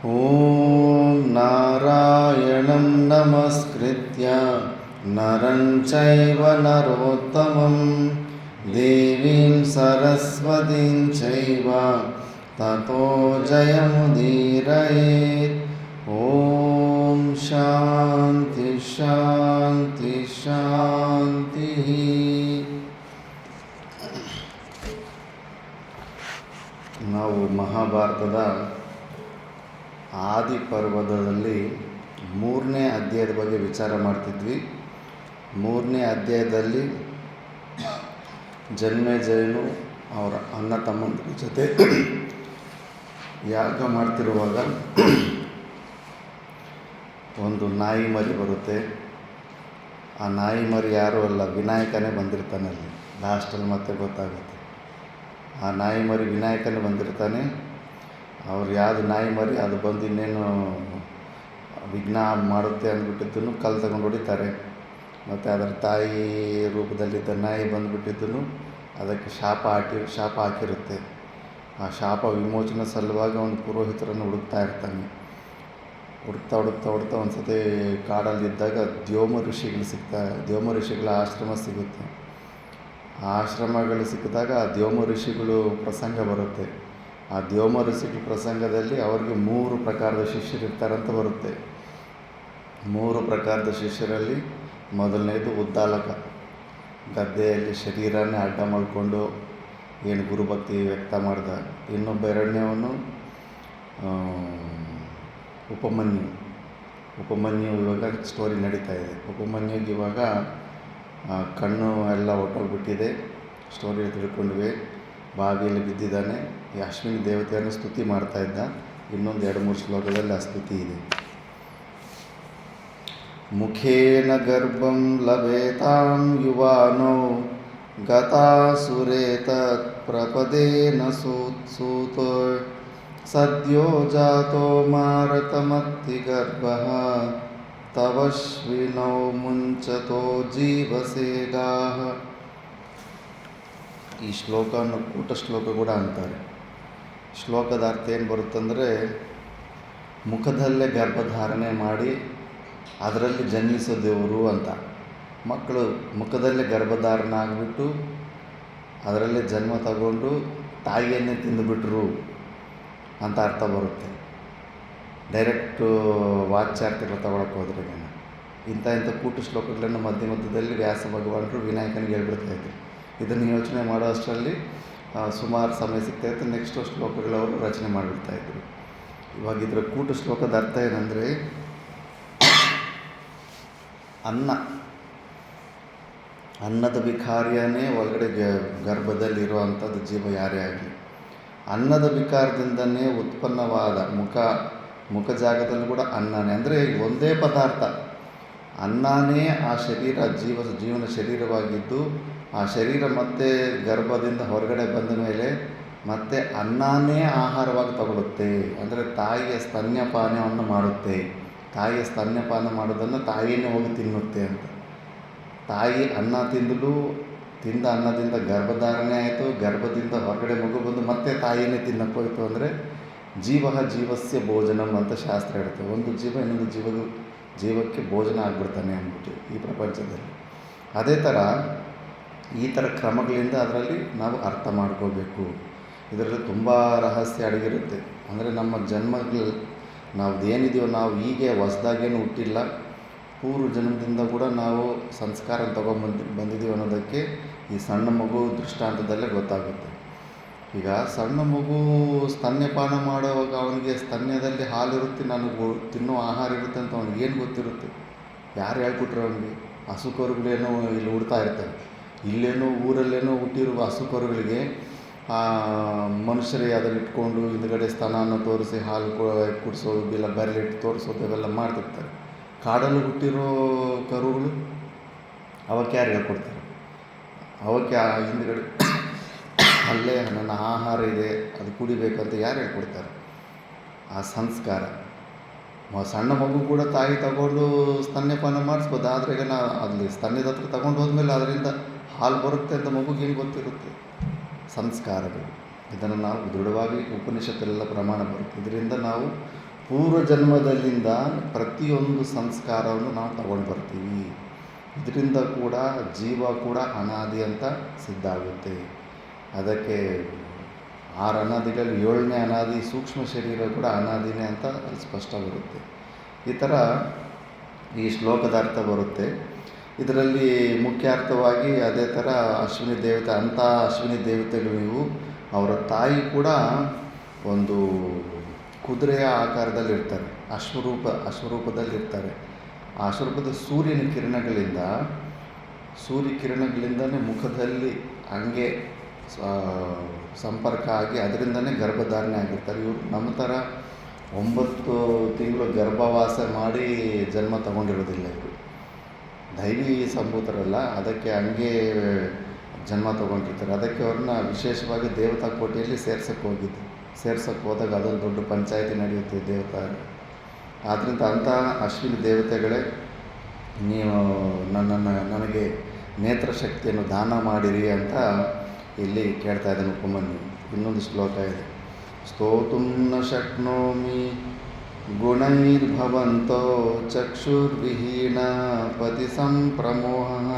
ಓಂ ನಾರಾಯಣಂ ನಮಸ್ಕೃತ್ಯ ನರಂ ಚೈವ ನರೋತ್ತಮಂ ದೇವೀಂ ಸರಸ್ವತೀಂ ಚೈವ ತತೋ ಜಯಮುದೀರಯೇತ್. ಓಂ ಶಾಂತಿ ಶಾಂತಿ ಶಾಂತಿ. ನಾವು ಮಹಾಭಾರತದ ಆದಿ ಪರ್ವದಲ್ಲಿ 3ನೇ ಅಧ್ಯಾಯದ ಬಗ್ಗೆ ವಿಚಾರ ಮಾಡ್ತಿದ್ವಿ. 3ನೇ ಅಧ್ಯಾಯದಲ್ಲಿ ಜನ್ಮೇಜಯನು ಅವರ ಅಣ್ಣ ತಮ್ಮಂದಿರ ಜೊತೆ ಯಾಗ ಮಾಡ್ತಿರುವಾಗ ಒಂದು ನಾಯಿ ಮರಿ ಬರುತ್ತೆ. ಆ ನಾಯಿ ಮರಿ ಯಾರೂ ಅಲ್ಲ, ವಿನಾಯಕನೇ ಬಂದಿರ್ತಾನೆ. ಅಲ್ಲಿ ಲಾಸ್ಟಲ್ಲಿ ಮತ್ತೆ ಗೊತ್ತಾಗುತ್ತೆ ಆ ನಾಯಿ ಮರಿ ವಿನಾಯಕನೇ ಬಂದಿರ್ತಾನೆ. ಅವ್ರು ಯಾವುದು ನಾಯಿ ಮರಿ ಅದು ಬಂದು ಇನ್ನೇನು ವಿಘ್ನ ಮಾಡುತ್ತೆ ಅಂದ್ಬಿಟ್ಟಿದ್ದನು ಕಲ್ಲು ತಗೊಂಡು ಹೊಡಿತಾರೆ. ಮತ್ತು ಅದರ ತಾಯಿ ರೂಪದಲ್ಲಿದ್ದ ನಾಯಿ ಬಂದುಬಿಟ್ಟಿದ್ದನು ಅದಕ್ಕೆ ಶಾಪ ಹಾಕಿರುತ್ತೆ. ಆ ಶಾಪ ವಿಮೋಚನೆ ಸಲುವಾಗಿ ಒಂದು ಪುರೋಹಿತರನ್ನು ಹುಡುಕ್ತಾ ಇರ್ತಾನೆ. ಹುಡುಕ್ತಾ ಒಂದು ಸತಿ ಕಾಡಲ್ಲಿದ್ದಾಗ ದ್ಯೋಮ ಋಷಿಗಳ ಆಶ್ರಮ ಸಿಗುತ್ತೆ. ಆ ಆಶ್ರಮಗಳು ಸಿಕ್ಕಿದಾಗ ಆ ದ್ಯೋಮ ಋಷಿಗಳು ಪ್ರಸಂಗ ಬರುತ್ತೆ. ಆ ದ್ಯೋಮ ಋಷಿಗಳ ಪ್ರಸಂಗದಲ್ಲಿ ಅವ್ರಿಗೆ 3 ಪ್ರಕಾರದ ಶಿಷ್ಯರಿರ್ತಾರಂತ ಬರುತ್ತೆ. 3 ಪ್ರಕಾರದ ಶಿಷ್ಯರಲ್ಲಿ ಮೊದಲನೇದು ಉದ್ದಾಲಕ, ಗದ್ದೆಯಲ್ಲಿ ಶರೀರನೇ ಅಡ್ಡ ಮಾಡಿಕೊಂಡು ಏನು ಗುರುಭಕ್ತಿ ವ್ಯಕ್ತ ಮಾಡ್ದ. ಇನ್ನೊಬ್ಬ ಎರಡನೇವನು ಉಪಮನ್ಯು ಇವಾಗ ಸ್ಟೋರಿ ನಡೀತಾ ಇದೆ. ಉಪಮನ್ಯುಗೆ ಇವಾಗ ಕಣ್ಣು ಎಲ್ಲ ಹೊಟ್ಟೋಗ್ಬಿಟ್ಟಿದೆ. ಸ್ಟೋರಿ ತಿಳ್ಕೊಂಡ್ವಿ. ಬಾವಿಯಲ್ಲಿ ಬಿದ್ದಿದ್ದಾನೆ. ಈ ಅಶ್ವಿನಿ ದೇವತೆಯನ್ನು ಸ್ತುತಿ ಮಾಡ್ತಾ ಇದ್ದ. ಇನ್ನೊಂದು 2-3 ಶ್ಲೋಕದಲ್ಲಿ ಆ ಸ್ತುತಿ ಇದೆ. ಮುಖೇನ ಗರ್ಭಂ ಲಭೇತಾಂ ಯುವಾನೋ ಗತಾಸುರೇತ ಪ್ರಪದೇನ ಸೂತೋ ಸದ್ಯೋ ಜಾತೋ ಮಾರತಮತ್ತಿ ಗರ್ಭಃ ತವಶ್ವಿನೌ ಮುಂಚತೋ ಜೀವಸೇಗಾಃ. ಈ ಶ್ಲೋಕವನ್ನು ಕೂಟ ಶ್ಲೋಕ ಕೂಡ ಅಂತಾರೆ. ಶ್ಲೋಕದ ಅರ್ಥ ಏನು ಬರುತ್ತಂದರೆ, ಮುಖದಲ್ಲೇ ಗರ್ಭಧಾರಣೆ ಮಾಡಿ ಅದರಲ್ಲಿ ಜನ್ಮಿಸೋ ದೇವರು ಅಂತ. ಮಕ್ಕಳು ಮುಖದಲ್ಲೇ ಗರ್ಭಧಾರಣೆ ಆಗಿಬಿಟ್ಟು ಅದರಲ್ಲೇ ಜನ್ಮ ತಗೊಂಡು ತಾಯಿಯನ್ನೇ ತಿಂದುಬಿಟ್ರು ಅಂತ ಅರ್ಥ ಬರುತ್ತೆ. ಡೈರೆಕ್ಟು ವಾಚ್ಯಾರ್ಥಗಳು ತಗೊಳಕ್ಕೆ ಹೋದ್ರೆ ಇಂಥ ಕೂಟ ಶ್ಲೋಕಗಳನ್ನು ಮಧ್ಯದಲ್ಲಿ ವ್ಯಾಸ ಭಗವಾನರು ವಿನಾಯಕನಿಗೆ ಹೇಳ್ಬಿಡ್ತಾಯಿದ್ರು. ಇದನ್ನು ಯೋಚನೆ ಮಾಡೋ ಅಷ್ಟರಲ್ಲಿ ಸುಮಾರು ಸಮಯ ಸಿಗ್ತಾಯಿತ್ತು. ನೆಕ್ಸ್ಟ್ ಶ್ಲೋಕಗಳವರು ರಚನೆ ಮಾಡಿಬಿಡ್ತಾಯಿದ್ರು. ಇವಾಗ ಇದರ ಕೂಟ ಶ್ಲೋಕದ ಅರ್ಥ ಏನಂದರೆ, ಅನ್ನದ ವಿಕಾರ್ಯನೇ ಒಳಗಡೆ ಗರ್ಭದಲ್ಲಿರುವಂಥದ್ದು ಜೀವ ಯಾರೇ ಆಗಲಿ, ಅನ್ನದ ವಿಕಾರದಿಂದನೇ ಉತ್ಪನ್ನವಾದ ಮುಖ ಜಾಗದಲ್ಲಿ ಕೂಡ ಅನ್ನನೇ, ಅಂದರೆ ಒಂದೇ ಪದಾರ್ಥ ಅನ್ನನೇ ಆ ಶರೀರ ಜೀವನ ಶರೀರವಾಗಿದ್ದು, ಆ ಶರೀರ ಮತ್ತೆ ಗರ್ಭದಿಂದ ಹೊರಗಡೆ ಬಂದ ಮೇಲೆ ಮತ್ತೆ ಅನ್ನನೇ ಆಹಾರವಾಗಿ ತಗೊಳುತ್ತೆ. ಅಂದರೆ ತಾಯಿಯ ಸ್ತನ್ಯಪಾನವನ್ನು ಮಾಡುತ್ತೆ. ತಾಯಿಯ ಸ್ತನ್ಯಪಾನ ಮಾಡೋದನ್ನು ತಾಯಿಯೇ ಹೋಗಿ ತಿನ್ನುತ್ತೆ ಅಂತ. ತಾಯಿ ಅನ್ನ ತಿಂದ ಅನ್ನದಿಂದ ಗರ್ಭಧಾರಣೆ ಆಯಿತು. ಗರ್ಭದಿಂದ ಹೊರಗಡೆ ಮಗು ಬಂದು ಮತ್ತೆ ತಾಯಿಯೇ ತಿನ್ನಕ್ಕೆ ಹೋಯಿತು. ಅಂದರೆ ಜೀವಸ್ಯ ಭೋಜನಂ ಅಂತ ಶಾಸ್ತ್ರ ಹೇಳುತ್ತೆ. ಒಂದು ಜೀವ ಇನ್ನೊಂದು ಜೀವಕ್ಕೆ ಭೋಜನ ಆಗಿಬಿಡ್ತಾನೆ ಅಂದ್ಬಿಟ್ಟು ಈ ಪ್ರಪಂಚದಲ್ಲಿ. ಅದೇ ಥರ ಈ ಥರ ಕ್ರಮಗಳಿಂದ ಅದರಲ್ಲಿ ನಾವು ಅರ್ಥ ಮಾಡ್ಕೋಬೇಕು. ಇದರಲ್ಲಿ ತುಂಬ ರಹಸ್ಯ ಅಡಗಿರುತ್ತೆ. ಅಂದರೆ ನಮ್ಮ ಜನ್ಮಗಳು ನಾವೇನಿದೆಯೋ ನಾವು ಹೀಗೆ ಹೊಸದಾಗೇನು ಹುಟ್ಟಿಲ್ಲ. ಪೂರ್ವ ಜನ್ಮದಿಂದ ಕೂಡ ನಾವು ಸಂಸ್ಕಾರ ಬಂದಿದ್ದೀವಿ ಅನ್ನೋದಕ್ಕೆ ಈ ಸಣ್ಣ ಮಗು ದೃಷ್ಟಾಂತದಲ್ಲೇ ಗೊತ್ತಾಗುತ್ತೆ. ಈಗ ಸಣ್ಣ ಮಗು ಸ್ತನ್ಯಪಾನ ಮಾಡುವಾಗ ಅವನಿಗೆ ಸ್ತನ್ಯದಲ್ಲಿ ಹಾಲಿರುತ್ತೆ, ನನಗೆ ತಿನ್ನೋ ಆಹಾರ ಇರುತ್ತೆ ಅಂತ ಅವ್ನಿಗೆ ಏನು ಗೊತ್ತಿರುತ್ತೆ? ಯಾರು ಹೇಳ್ಕೊಟ್ರು ಅವನಿಗೆ? ಹಸುಕರುಗಳೇನೋ ಇಲ್ಲಿ ಹುಡ್ತಾ ಇರ್ತಾರೆ. ಇಲ್ಲೇನೋ ಊರಲ್ಲೇನೋ ಹುಟ್ಟಿರುವ ಹಸುಕರುಗಳಿಗೆ ಮನುಷ್ಯರೇ ಅದನ್ನು ಇಟ್ಕೊಂಡು ಹಿಂದುಗಡೆ ಸ್ತನವನ್ನು ತೋರಿಸಿ ಹಾಲು ಕುಡಿಸೋದು, ಇಲ್ಲ ಬೆರಳಿಟ್ಟು ತೋರಿಸೋದು ಇವೆಲ್ಲ ಮಾಡ್ತಿರ್ತಾರೆ. ಕಾಡಲ್ಲಿ ಹುಟ್ಟಿರೋ ಕರುಗಳು ಅವಕ್ಕೆ ಯಾರು ಹೇಳ್ಕೊಡ್ತಾರೆ? ಅವಕ್ಕೆ ಹಿಂದುಗಡೆ ಅಲ್ಲೇ ನನ್ನ ಆಹಾರ ಇದೆ, ಅದು ಕುಡಿಬೇಕಂತ ಯಾರು ಹೇಳ್ಕೊಡ್ತಾರೆ? ಆ ಸಂಸ್ಕಾರ. ಸಣ್ಣ ಮಗು ಕೂಡ ತಾಯಿ ತಗೊಂಡು ಸ್ತನ್ಯಪಾನ ಮಾಡಿಸ್ಬೋದು. ಆದರೆ ಈಗ ಅಲ್ಲಿ ಸ್ತನ್ಯದ ಹತ್ರ ತಗೊಂಡು ಹೋದ್ಮೇಲೆ ಅದರಿಂದ ಹಾಲು ಬರುತ್ತೆ ಅಂತ ಮಗುಗೆ ಏನು ಗೊತ್ತಿರುತ್ತೆ? ಸಂಸ್ಕಾರಗಳು. ಇದನ್ನು ನಾವು ದೃಢವಾಗಿ ಉಪನಿಷತ್ತಲ್ಲೆಲ್ಲ ಪ್ರಮಾಣ ಬರುತ್ತೆ. ಇದರಿಂದ ನಾವು ಪೂರ್ವ ಜನ್ಮದಲ್ಲಿಂದ ಪ್ರತಿಯೊಂದು ಸಂಸ್ಕಾರವನ್ನು ನಾವು ತಗೊಂಡು ಬರ್ತೀವಿ. ಇದರಿಂದ ಕೂಡ ಜೀವ ಕೂಡ ಅನಾದಿ ಅಂತ ಸಿದ್ಧ ಆಗುತ್ತೆ. ಅದಕ್ಕೆ 6 ಅನಾದಿಗಳಲ್ಲಿ 7ನೇ ಅನಾದಿ ಸೂಕ್ಷ್ಮ ಶರೀರ ಕೂಡ ಅನಾದಿನೇ ಅಂತ ಅಲ್ಲಿ ಸ್ಪಷ್ಟ ಬರುತ್ತೆ. ಈ ಥರ ಈ ಶ್ಲೋಕದ ಅರ್ಥ ಬರುತ್ತೆ. ಇದರಲ್ಲಿ ಮುಖ್ಯ ಅರ್ಥವಾಗಿ ಅದೇ ಥರ ಅಶ್ವಿನಿ ದೇವತೆ, ಅಂಥ ಅಶ್ವಿನಿ ದೇವತೆಗಳು ನೀವು. ಅವರ ತಾಯಿ ಕೂಡ ಒಂದು ಕುದುರೆಯ ಆಕಾರದಲ್ಲಿರ್ತಾರೆ, ಅಶ್ವರೂಪದಲ್ಲಿರ್ತಾರೆ. ಆ ಅಶ್ವರೂಪದ ಸೂರ್ಯ ಕಿರಣಗಳಿಂದನೇ ಮುಖದಲ್ಲಿ ಹಂಗೆ ಸಂಪರ್ಕ ಆಗಿ ಅದರಿಂದನೇ ಗರ್ಭಧಾರಣೆ ಆಗಿರ್ತಾರೆ. ಇವರು ನಮ್ಮ ಥರ 9 ತಿಂಗಳು ಗರ್ಭವಾಸ ಮಾಡಿ ಜನ್ಮ ತಗೊಂಡಿರೋದಿಲ್ಲ. ಇವರು ದೈವಿ ಸಂಭೂತರಲ್ಲ, ಅದಕ್ಕೆ ಹಂಗೆ ಜನ್ಮ ತೊಗೊಂಡಿರ್ತಾರೆ. ಅದಕ್ಕೆ ಅವ್ರನ್ನ ವಿಶೇಷವಾಗಿ ದೇವತಾ ಕೋಟೆಯಲ್ಲಿ ಸೇರ್ಸೋಕ್ಕೆ ಹೋದಾಗ ಅದೊಂದು ದೊಡ್ಡ ಪಂಚಾಯಿತಿ ನಡೆಯುತ್ತೆ ದೇವತಾ. ಆದ್ದರಿಂದ ಅಂಥ ಅಶ್ವಿನಿ ದೇವತೆಗಳೇ, ನೀವು ನನಗೆ ನೇತ್ರ ಶಕ್ತಿಯನ್ನು ದಾನ ಮಾಡಿರಿ ಅಂತ ಇಲ್ಲಿ ಕೇಳ್ತಾ ಇದ್ದಾನೆ ಉಪಮನ್ಯು. ಇನ್ನೊಂದು ಶ್ಲೋಕ ಇದೆ. ಸ್ತೋತುಂ ನ ಶಕ್ನೋಮಿ ಗುಣೈರ್ಭವಂತೋ ಚಕ್ಷುರ್ವಿಹೀನ ಪತಿ ಸಂಪ್ರಮೋಹ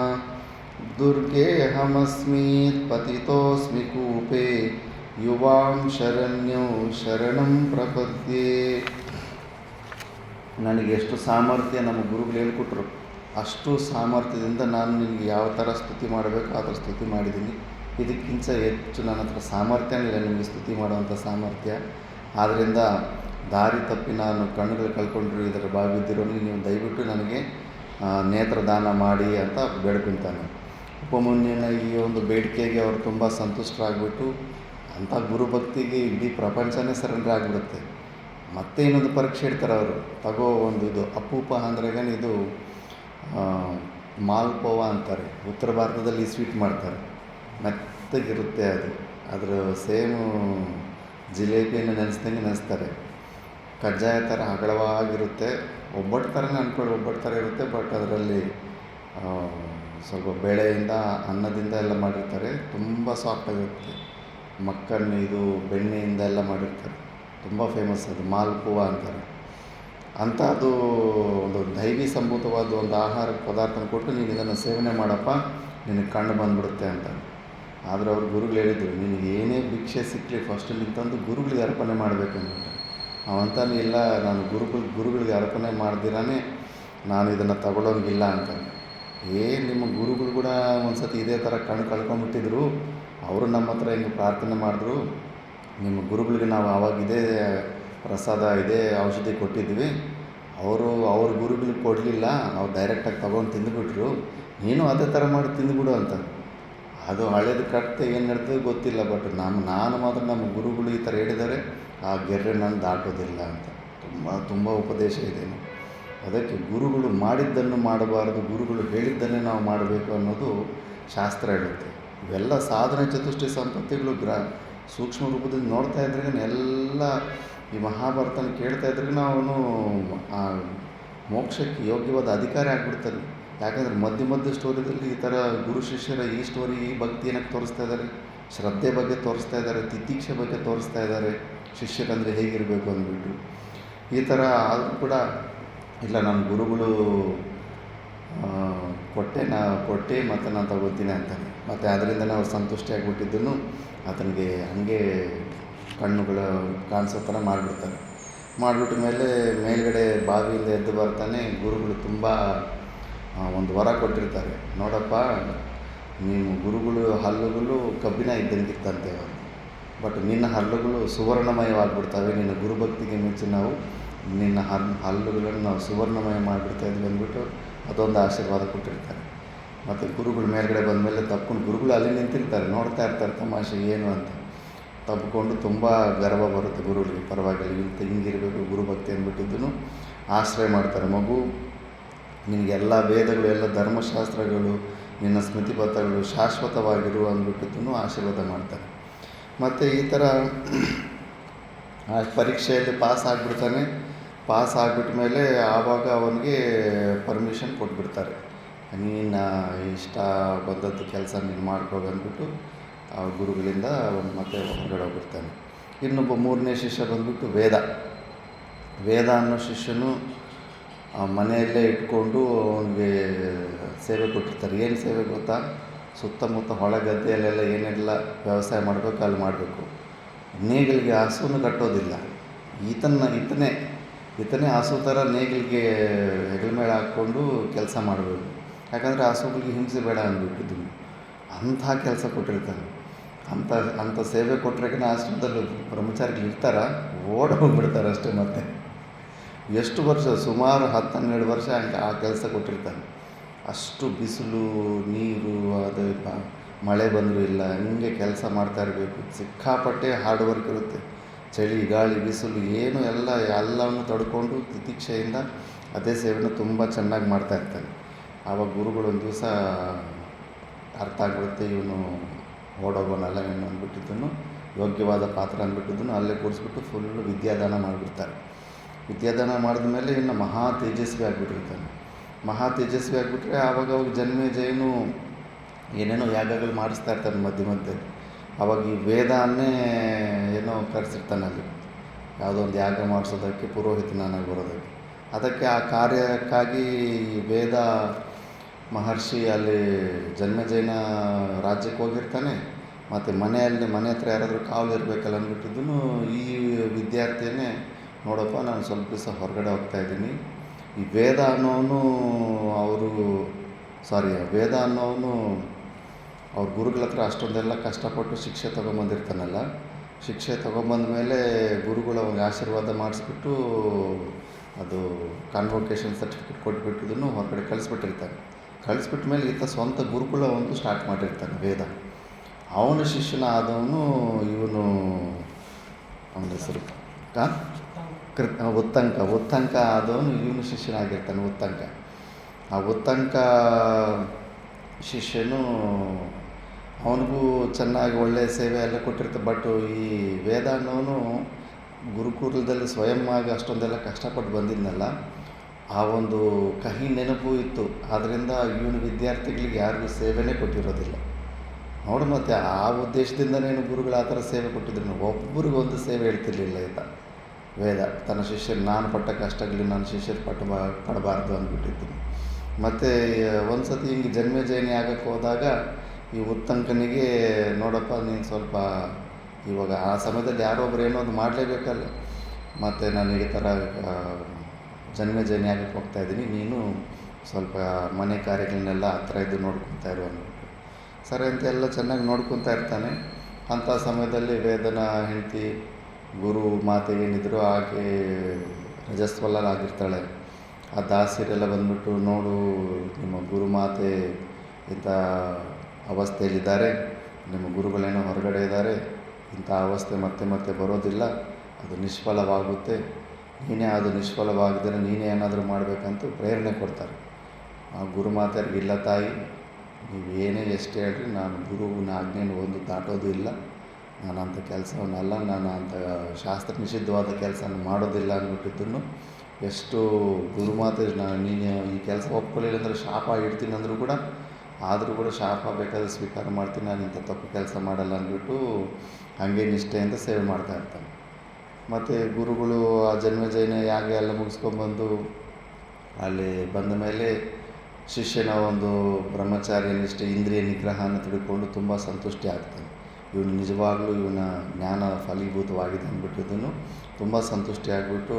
ದುರ್ಗೇಹಮಸ್ಮೀತ್ ಪತಿತೋಸ್ಮಿ ಕೂಪೆ ಯುವಾಂ ಶರಣ್ಯೋ ಶರಣಂ ಪ್ರಪದ್ಯೆ. ನನಗೆ ಎಷ್ಟು ಸಾಮರ್ಥ್ಯ ನಮ್ಮ ಗುರುಗಳು ಹೇಳ್ಕೊಟ್ರು, ಅಷ್ಟು ಸಾಮರ್ಥ್ಯದಿಂದ ನಾನು ನಿನಗೆ ಯಾವ ಥರ ಸ್ತುತಿ ಮಾಡಬೇಕು ಆ ಥರ ಸ್ತುತಿ ಮಾಡಿದ್ದೀನಿ. ಇದಕ್ಕಿಂತ ಹೆಚ್ಚು ನನ್ನ ಹತ್ರ ಸಾಮರ್ಥ್ಯನೇ ಇಲ್ಲ ನಿಮಗೆ ಸ್ತುತಿ ಮಾಡುವಂಥ ಸಾಮರ್ಥ್ಯ. ಆದ್ದರಿಂದ ದಾರಿ ತಪ್ಪಿ ನಾನು ಕಣ್ಣುಗಳು ಕಳ್ಕೊಂಡ್ರು ಇದರ ಭಾಗವಿದ್ದಿರೋನು, ನೀವು ದಯವಿಟ್ಟು ನನಗೆ ನೇತ್ರದಾನ ಮಾಡಿ ಅಂತ ಬೇಡ್ಕೊತಾನೆ. ಉಪಮನ್ಯುನ ಈ ಒಂದು ಬೇಡಿಕೆಗೆ ಅವರು ತುಂಬ ಸಂತುಷ್ಟರಾಗ್ಬಿಟ್ಟು, ಅಂಥ ಗುರುಭಕ್ತಿಗೆ ಇಡೀ ಪ್ರಪಂಚನೇ ಸರೆಂಡರ್ ಆಗಿಬಿಡುತ್ತೆ. ಮತ್ತೆ ಇನ್ನೊಂದು ಪರೀಕ್ಷೆ ಇಡ್ತಾರೆ ಅವರು. ತಗೋ ಒಂದು ಇದು ಅಪೂಪ ಅಂದ್ರೇಗ ಇದು ಮಾಲ್ಪೋವ ಅಂತಾರೆ. ಉತ್ತರ ಭಾರತದಲ್ಲಿ ಈ ಸ್ವೀಟ್ ಮಾಡ್ತಾರೆ, ಮೆತ್ತಗಿರುತ್ತೆ ಅದು. ಅದರ ಸೇಮು ಜಿಲೇಬಿಯನ್ನು ನೆನೆಸ್ತಾರೆ. ಕಜ್ಜಾಯ ಥರ ಅಗಲವಾಗಿರುತ್ತೆ, ಒಬ್ಬಟ್ಟು ಥರನೇ ಅಂದ್ಕೊಳ್ಳಿ, ಒಬ್ಬಟ್ಟು ಥರ ಇರುತ್ತೆ. ಬಟ್ ಅದರಲ್ಲಿ ಸ್ವಲ್ಪ ಬೇಳೆಯಿಂದ ಅನ್ನದಿಂದ ಎಲ್ಲ ಮಾಡಿರ್ತಾರೆ, ತುಂಬ ಸಾಫ್ಟಾಗಿರುತ್ತೆ. ಮಕ್ಕನ್ನು ಇದು ಬೆಣ್ಣೆಯಿಂದ ಎಲ್ಲ ಮಾಡಿರ್ತಾರೆ, ತುಂಬ ಫೇಮಸ್ ಅದು, ಮಾಲ್ಪುವ ಅಂತಾರೆ. ಅಂತ ಅದು ಒಂದು ದೈವಿ ಸಂಭೂತವಾದ ಒಂದು ಆಹಾರ ಪದಾರ್ಥನ ಕೊಟ್ಟು ನೀನು ಇದನ್ನು ಸೇವನೆ ಮಾಡಪ್ಪ, ನಿನಗೆ ಕಣ್ಣು ಬಂದುಬಿಡುತ್ತೆ ಅಂತ. ಆದರೆ ಅವ್ರ ಗುರುಗಳು ಹೇಳಿದರು, ನಿನಗೆ ಏನೇ ಭಿಕ್ಷೆ ಸಿಕ್ಕಲಿ ಫಸ್ಟ್ ನಿಂತಂದು ಗುರುಗಳಿಗೆ ಅರ್ಪಣೆ ಮಾಡಬೇಕಂದ್ಬಿಟ್ಟು. ಅವಂತಾನು ಇಲ್ಲ, ನಾನು ಗುರುಗಳಿಗೆ ಅರ್ಪಣೆ ಮಾಡ್ದಿರಾನೇ ನಾನು ಇದನ್ನು ತಗೊಳ್ಳೋಂಗಿಲ್ಲ ಅಂತ. ನಿಮ್ಮ ಗುರುಗಳು ಕೂಡ ಒಂದು ಸತಿ ಇದೇ ಥರ ಕಣ್ಣು ಕಳ್ಕೊಂಬಿಟ್ಟಿದ್ರು. ಅವರು ನಮ್ಮ ಹತ್ರ ಹಿಂಗೆ ಪ್ರಾರ್ಥನೆ ಮಾಡಿದ್ರು, ನಿಮ್ಮ ಗುರುಗಳಿಗೆ ನಾವು ಆವಾಗ ಇದೇ ಪ್ರಸಾದ ಇದೇ ಔಷಧಿ ಕೊಟ್ಟಿದ್ವಿ, ಅವ್ರ ಗುರುಗಳಿಗೆ ಕೊಡಲಿಲ್ಲ, ಅವ್ರು ಡೈರೆಕ್ಟಾಗಿ ತೊಗೊಂಡು ತಿಂದುಬಿಟ್ರು, ನೀನು ಅದೇ ಥರ ಮಾಡಿ ತಿಂದುಬಿಡು ಅಂತ. ಅದು ಹಳೇದು ಕಟ್ತೆ ಏನು ನಡ್ತದೆ ಗೊತ್ತಿಲ್ಲ. ಬಟ್ ನಾನು ಮಾತ್ರ ನಮ್ಮ ಗುರುಗಳು ಈ ಥರ ಹೇಳಿದ್ದಾರೆ, ಆ ಗೆರೆ ನಾನು ದಾಟೋದಿಲ್ಲ ಅಂತ. ತುಂಬ ಉಪದೇಶ ಇದೆ. ಅದಕ್ಕೆ ಗುರುಗಳು ಮಾಡಿದ್ದನ್ನು ಮಾಡಬಾರದು, ಗುರುಗಳು ಹೇಳಿದ್ದನ್ನೇ ನಾವು ಮಾಡಬೇಕು ಅನ್ನೋದು ಶಾಸ್ತ್ರ ಹೇಳುತ್ತೆ. ಇವೆಲ್ಲ ಸಾಧನೆ ಚತುಷ್ಟಯ ಸಂಪತ್ತಿಗಳು ಸೂಕ್ಷ್ಮ ರೂಪದಲ್ಲಿ ನೋಡ್ತಾ ಇದ್ರಾಗ ಎಲ್ಲ ಈ ಮಹಾಭಾರತನ ಕೇಳ್ತಾ ಇದ್ರಾಗ ಅವನು ಆ ಮೋಕ್ಷಕ್ಕೆ ಯೋಗ್ಯವಾದ ಅಧಿಕಾರಿ ಆಗಿಬಿಡ್ತಾನೆ. ಯಾಕಂದರೆ ಮಧ್ಯ ಸ್ಟೋರಿಯಲ್ಲಿ ಈ ಥರ ಗುರು ಶಿಷ್ಯರ ಈ ಸ್ಟೋರಿ, ಈ ಭಕ್ತಿಯನ್ನು ತೋರಿಸ್ತಾ ಇದ್ದಾರೆ, ಶ್ರದ್ಧೆ ಬಗ್ಗೆ ತೋರಿಸ್ತಾ ಇದ್ದಾರೆ, ತಿತಿಕ್ಷೆ ಬಗ್ಗೆ ತೋರಿಸ್ತಾ ಇದ್ದಾರೆ, ಶಿಷ್ಯರಂದರೆ ಹೇಗಿರಬೇಕು ಅಂದ್ಬಿಟ್ಟು. ಈ ಥರ ಆದರೂ ಕೂಡ ಇಲ್ಲ, ನನ್ನ ಗುರುಗಳು ಕೊಟ್ಟೆ ಮತ್ತು ನಾನು ತಗೋತೀನಿ ಅಂತಾನೆ. ಮತ್ತು ಅದರಿಂದನೇ ಅವ್ರು ಸಂತುಷ್ಟಿ ಆಗಿಬಿಟ್ಟಿದ್ದನ್ನು ಆತನಿಗೆ ಹಾಗೆ ಕಣ್ಣುಗಳು ಕಾಣಿಸೋ ಥರ ಮಾಡಿಬಿಟ್ಟ ಮೇಲೆ ಮೇಲ್ಗಡೆ ಬಾವಿಯಿಂದ ಎದ್ದು ಬರ್ತಾನೆ. ಗುರುಗಳು ತುಂಬ ಒಂದು ವರ ಕೊಟ್ಟಿರ್ತಾರೆ, ನೋಡಪ್ಪ ನೀನು ಗುರುಗಳು ಹಲ್ಲುಗಳು ಕಬ್ಬಿಣ ಇದ್ದಂಗಿತ್ತಂತೆ, ಬಟ್ ನಿನ್ನ ಹಲ್ಲುಗಳು ಸುವರ್ಣಮಯವಾಗಿಬಿಡ್ತವೆ, ನಿನ್ನ ಗುರುಭಕ್ತಿಗೆ ಮೆಚ್ಚಿ ನಾವು ನಿನ್ನ ಹಲ್ಲುಗಳನ್ನು ನಾವು ಸುವರ್ಣಮಯ ಮಾಡಿಬಿಡ್ತಾಯಿದ್ವಿ ಅಂದ್ಬಿಟ್ಟು ಅದೊಂದು ಆಶೀರ್ವಾದ ಕೊಟ್ಟಿರ್ತಾರೆ. ಮತ್ತು ಗುರುಗಳು ಮೇಲ್ಗಡೆ ಬಂದಮೇಲೆ ತಪ್ಕೊಂಡು ಗುರುಗಳು ಅಲ್ಲಿ ನಿಂತಿರ್ತಾರೆ, ನೋಡ್ತಾ ಇರ್ತಾರೆ ತಮಾಷೆ ಏನು ಅಂತ. ತಪ್ಪಿಕೊಂಡು ತುಂಬ ಗರ್ವ ಬರುತ್ತೆ ಗುರುಗಳಿಗೆ, ಪರವಾಗಿಲ್ಲ ಹಿಂಗಿರಬೇಕು ಗುರುಭಕ್ತಿ ಅಂದ್ಬಿಟ್ಟಿದ್ದನ್ನು ಆಶ್ರಯ ಮಾಡ್ತಾರೆ. ಮಗು, ನಿನಗೆಲ್ಲ ವೇದಗಳು, ಎಲ್ಲ ಧರ್ಮಶಾಸ್ತ್ರಗಳು, ನಿನ್ನ ಸ್ಮೃತಿಪತ್ರಗಳು ಶಾಶ್ವತವಾಗಿರು ಅಂದ್ಬಿಟ್ಟಿದ್ದನ್ನು ಆಶೀರ್ವಾದ ಮಾಡ್ತಾರೆ. ಮತ್ತು ಈ ಥರ ಆ ಪರೀಕ್ಷೆಯಲ್ಲಿ ಪಾಸ್ ಆಗಿಬಿಡ್ತಾನೆ. ಪಾಸ್ ಆಗಿಬಿಟ್ಟ ಮೇಲೆ ಆವಾಗ ಅವನಿಗೆ ಪರ್ಮಿಷನ್ ಕೊಟ್ಬಿಡ್ತಾರೆ, ನೀನು ಇಷ್ಟ ಬಂದದ್ದು ಕೆಲಸ ನೀನು ಮಾಡ್ಕೋಗಂದ್ಬಿಟ್ಟು ಆ ಗುರುಗಳಿಂದ ಮತ್ತೆ ಹೊರಗಡೆ ಹೋಗ್ಬಿಡ್ತಾನೆ. ಇನ್ನೊಬ್ಬ 3ನೇ ಶಿಷ್ಯ ಬಂದ್ಬಿಟ್ಟು ವೇದ ಅನ್ನೋ ಶಿಷ್ಯನು ಮನೆಯಲ್ಲೇ ಇಟ್ಕೊಂಡು ಅವನಿಗೆ ಸೇವೆ ಕೊಟ್ಟಿರ್ತಾರೆ. ಏನು ಸೇವೆ ಗೊತ್ತಾ? ಸುತ್ತಮುತ್ತ ಹೊಲ ಗದ್ದೆಯಲ್ಲೆಲ್ಲ ಏನೆಲ್ಲ ವ್ಯವಸಾಯ ಮಾಡಬೇಕು ಅಲ್ಲಿ ಮಾಡಬೇಕು. ನೇಗಿಲಿಗೆ ಹಸುವನ್ನು ಕಟ್ಟೋದಿಲ್ಲ. ಈತನೇ ಹಸು ಥರ ನೇಗಿಲಿಗೆ ಹೆಗಲ ಮೇಲೆ ಹಾಕ್ಕೊಂಡು ಕೆಲಸ ಮಾಡಬೇಕು. ಯಾಕಂದರೆ ಹಸುಗಳಿಗೆ ಹಿಂಸೆ ಬೇಡ ಅಂದ್ಬಿಟ್ಟಿದ್ದು. ಅಂಥ ಕೆಲಸ ಕೊಟ್ಟಿರ್ತಾನೆ. ಅಂಥ ಸೇವೆ ಕೊಟ್ಟರೆ ಆಶ್ರಮದಲ್ಲಿ ಬ್ರಹ್ಮಚಾರಿಗಳು ಇರ್ತಾರ, ಹೋಗ್ಬಿಡ್ತಾರೆ ಅಷ್ಟೇ. ಮತ್ತೆ ಎಷ್ಟು ವರ್ಷ, ಸುಮಾರು 10-12 ವರ್ಷ ಆ ಕೆಲಸ ಕೊಟ್ಟಿರ್ತಾನೆ. ಅಷ್ಟು ಬಿಸಿಲು, ನೀರು, ಅದು ಮಳೆ ಬಂದರೂ ಇಲ್ಲ, ಹಿಂಗೆ ಕೆಲಸ ಮಾಡ್ತಾ ಇರಬೇಕು. ಸಿಕ್ಕಾಪಟ್ಟೆ ಹಾರ್ಡ್ ವರ್ಕ್ ಇರುತ್ತೆ. ಚಳಿ, ಗಾಳಿ, ಬಿಸಿಲು ಏನು ಎಲ್ಲವನ್ನು ತಡ್ಕೊಂಡು ತಿತಿಕ್ಷೆಯಿಂದ ಅದೇ ಸೇವೆನ ತುಂಬ ಚೆನ್ನಾಗಿ ಮಾಡ್ತಾಯಿರ್ತಾನೆ. ಆವಾಗ ಗುರುಗಳು ಒಂದು ದಿವಸ ಅರ್ಥ ಆಗಿಬಿಡುತ್ತೆ, ಇವನು ಓಡೋಗೋನಲ್ಲ ಇವನು ಅಂದ್ಬಿಟ್ಟಿದ್ದನು, ಯೋಗ್ಯವಾದ ಪಾತ್ರ ಅಂದ್ಬಿಟ್ಟಿದ್ದನು. ಅಲ್ಲೇ ಕೂರಿಸ್ಬಿಟ್ಟು ಫುಲ್ಲು ವಿದ್ಯಾದಾನ ಮಾಡಿಬಿಡ್ತಾರೆ. ವಿದ್ಯಾದಾನ ಮಾಡಿದ ಮೇಲೆ ಇನ್ನು ಮಹಾ ತೇಜಸ್ವಿ ಆಗಿಬಿಟ್ಟಿರ್ತಾನೆ. ಮಹಾ ತೇಜಸ್ವಿ ಆಗಿಬಿಟ್ರೆ ಆವಾಗ ಜನ್ಮೇಜಯನು ಏನೇನೋ ಯಾಗಗಳು ಮಾಡಿಸ್ತಾ ಇರ್ತಾನೆ ಮಧ್ಯೆ. ಆವಾಗ ಈ ವೇದನ್ನೇ ಏನೋ ಕರೆಸಿರ್ತಾನೆ ಅಲ್ಲಿ, ಯಾವುದೋ ಒಂದು ಯಾಗ ಮಾಡಿಸೋದಕ್ಕೆ, ಪುರೋಹಿತನಾಗಿ ಬರೋದಕ್ಕೆ. ಅದಕ್ಕೆ ಆ ಕಾರ್ಯಕ್ಕಾಗಿ ವೇದ ಮಹರ್ಷಿ ಅಲ್ಲಿ ಜನ್ಮೇಜಯನ ರಾಜ್ಯಕ್ಕೆ ಹೋಗಿರ್ತಾನೆ. ಮತ್ತು ಮನೆ ಹತ್ರ ಯಾರಾದರೂ ಕಾವಲು ಇರಬೇಕಲ್ಲ ಅಂದ್ಬಿಟ್ಟಿದ್ದನು. ಈ ವಿದ್ಯಾರ್ಥಿಯೇ, ನೋಡಪ್ಪ ನಾನು ಸ್ವಲ್ಪ ದಿವಸ ಹೊರಗಡೆ ಹೋಗ್ತಾಯಿದ್ದೀನಿ, ಈ ವೇದ ಅನ್ನೋನು ಅವ್ರ ಗುರುಗಳ ಹತ್ರ ಅಷ್ಟೊಂದೆಲ್ಲ ಕಷ್ಟಪಟ್ಟು ಶಿಕ್ಷೆ ತೊಗೊಂಬಂದಿರ್ತಾನಲ್ಲ, ಶಿಕ್ಷೆ ತೊಗೊಂಬಂದ ಮೇಲೆ ಗುರುಗಳು ಅವ್ನಿಗೆ ಆಶೀರ್ವಾದ ಮಾಡಿಸ್ಬಿಟ್ಟು ಅದು ಕಾನ್ವೊಕೇಶನ್ ಸರ್ಟಿಫಿಕೇಟ್ ಕೊಟ್ಬಿಟ್ಟಿದ್ದನ್ನು ಹೊರಗಡೆ ಕಳಿಸ್ಬಿಟ್ಟಿರ್ತಾನೆ. ಕಳಿಸ್ಬಿಟ್ಟ ಮೇಲೆ ಈತ ಸ್ವಂತ ಗುರುಕುಲ ಒಂದು ಸ್ಟಾರ್ಟ್ ಮಾಡಿರ್ತಾನೆ ವೇದ. ಅವನ ಶಿಷ್ಯನ ಆದವನು ಇವನು, ಅವನ ಹೆಸರು ಉತ್ತಂಕ ಆದವನು ಇವನು ಶಿಷ್ಯನಾಗಿರ್ತಾನೆ. ಆ ಉತ್ತಂಕ ಶಿಷ್ಯನು ಅವನಿಗೂ ಚೆನ್ನಾಗಿ ಒಳ್ಳೆಯ ಸೇವೆ ಎಲ್ಲ ಕೊಟ್ಟಿರ್ತಾರೆ. ಬಟ್ ಈ ವೇದ ಅನ್ನೋನು ಗುರುಕುಲದಲ್ಲಿ ಸ್ವಯಂ ಆಗಿ ಅಷ್ಟೊಂದೆಲ್ಲ ಕಷ್ಟಪಟ್ಟು ಬಂದಿದ್ನಲ್ಲ, ಆ ಒಂದು ಕಹಿ ನೆನಪು ಇತ್ತು. ಆದ್ದರಿಂದ ಇವನು ವಿದ್ಯಾರ್ಥಿಗಳಿಗೆ ಯಾರಿಗೂ ಸೇವೆನೇ ಕೊಟ್ಟಿರೋದಿಲ್ಲ ನೋಡು. ಮತ್ತು ಆ ಉದ್ದೇಶದಿಂದನೇನು ಗುರುಗಳು ಆ ಥರ ಸೇವೆ ಕೊಟ್ಟಿದ್ರು. ಒಬ್ಬರಿಗೊಂದು ಸೇವೆ ಹೇಳ್ತಿರ್ಲಿಲ್ಲ ಈತ ವೇದ. ತನ್ನ ಶಿಷ್ಯರು ನಾನು ಪಟ್ಟ ಕಷ್ಟಗಳು ನನ್ನ ಶಿಷ್ಯರು ಪಡಬಾರ್ದು ಅಂದ್ಬಿಟ್ಟಿದ್ದೀನಿ. ಮತ್ತು ಒಂದು ಸತಿ ಹಿಂಗೆ ಜನ್ಮೇಜಯನಿ ಆಗಕ್ಕೆ ಹೋದಾಗ ಈ ಉತ್ತಂಕನಿಗೆ, ನೋಡಪ್ಪ ನೀನು ಸ್ವಲ್ಪ ಇವಾಗ ಆ ಸಮಯದಲ್ಲಿ ಯಾರೋ ಒಬ್ರು ಏನೋ ಒಂದು ಮಾಡಲೇಬೇಕಲ್ಲ, ಮತ್ತು ನನಗೆ ಈ ಥರ ಜನ್ಮೇಜಯನಿ ಆಗಕ್ಕೆ ಹೋಗ್ತಾಯಿದ್ದೀನಿ, ನೀನು ಸ್ವಲ್ಪ ಮನೆ ಕಾರ್ಯಗಳನ್ನೆಲ್ಲ ಹತ್ರ ಇದ್ದು ನೋಡ್ಕೊತಾ ಇರು ಅಂದ್ಬಿಟ್ಟು. ಸರಿ ಅಂತ ಎಲ್ಲ ಚೆನ್ನಾಗಿ ನೋಡ್ಕೊತಾ ಇರ್ತಾನೆ. ಅಂಥ ಸಮಯದಲ್ಲಿ ವೇದನ ಹೆಂಡತಿ ಗುರು ಮಾತೆ ಏನಿದ್ರು ಆಕೆ ರಜಸ್ವಲಾಗಿರ್ತಾಳೆ. ಆ ದಾಸಿಯರೆಲ್ಲ ಬಂದ್ಬಿಟ್ಟು, ನೋಡು ನಿಮ್ಮ ಗುರುಮಾತೆ ಇಂಥ ಅವಸ್ಥೆಯಲ್ಲಿದ್ದಾರೆ, ನಿಮ್ಮ ಗುರುಗಳೇನೋ ಹೊರಗಡೆ ಇದ್ದಾರೆ, ಇಂಥ ಅವಸ್ಥೆ ಮತ್ತೆ ಬರೋದಿಲ್ಲ, ಅದು ನಿಷ್ಫಲವಾಗುತ್ತೆ, ಅದು ನಿಷ್ಫಲವಾಗದೇ ನೀನೇ ಏನಾದರೂ ಮಾಡಬೇಕಂತ ಪ್ರೇರಣೆ ಕೊಡ್ತಾರೆ. ಆ ಗುರುಮಾತೆಯರಿಗೆ, ಇಲ್ಲ ತಾಯಿ, ನೀವು ಏನೇ ಎಷ್ಟು ಹೇಳ್ರಿ, ನಾನು ಗುರುವಿನ ಆಜ್ಞೆಯನ್ನು ಒಂದು ದಾಟೋದು ಇಲ್ಲ, ನಾನು ಅಂಥ ಕೆಲಸವನ್ನಲ್ಲ, ನಾನು ಅಂಥ ಶಾಸ್ತ್ರ ನಿಷಿದ್ಧವಾದ ಕೆಲಸನ ಮಾಡೋದಿಲ್ಲ ಅಂದ್ಬಿಟ್ಟಿದ್ದನ್ನು. ಎಷ್ಟು ಗುರುಮಾತೆ, ನೀನು ಈ ಕೆಲಸ ಒಪ್ಕೊಳ್ಳಿಲ್ಲ ಅಂದರೆ ಶಾಪ ಇಡ್ತೀನಿ ಅಂದರೂ ಕೂಡ, ಆದರೂ ಕೂಡ ಶಾಪ ಬೇಕಾದರೆ ಸ್ವೀಕಾರ ಮಾಡ್ತೀನಿ, ನಾನು ಇಂಥ ತಪ್ಪು ಕೆಲಸ ಮಾಡಲ್ಲ ಅಂದ್ಬಿಟ್ಟು ಹಾಗೆ ನಿಷ್ಠೆಯಿಂದ ಸೇವೆ ಮಾಡ್ತಾಯಿರ್ತಾನೆ. ಮತ್ತು ಗುರುಗಳು ಆ ಜನ್ಮೇಜಯನ ಯಾಗ ಎಲ್ಲ ಮುಗಿಸ್ಕೊಂಡ್ಬಂದು ಅಲ್ಲಿ ಬಂದ ಮೇಲೆ ಶಿಷ್ಯನ ಒಂದು ಬ್ರಹ್ಮಚಾರ್ಯ ನಿಷ್ಠೆ, ಇಂದ್ರಿಯ ನಿಗ್ರಹನ ತಿಳ್ಕೊಂಡು ತುಂಬ ಸಂತುಷ್ಟಿ ಆಗ್ತಾನೆ. ಇವನು ನಿಜವಾಗ್ಲೂ ಇವನ ಜ್ಞಾನ ಫಲೀಭೂತವಾಗಿದೆ ಅಂದ್ಬಿಟ್ಟಿದ್ದನು. ತುಂಬ ಸಂತುಷ್ಟಿ ಆಗಿಬಿಟ್ಟು,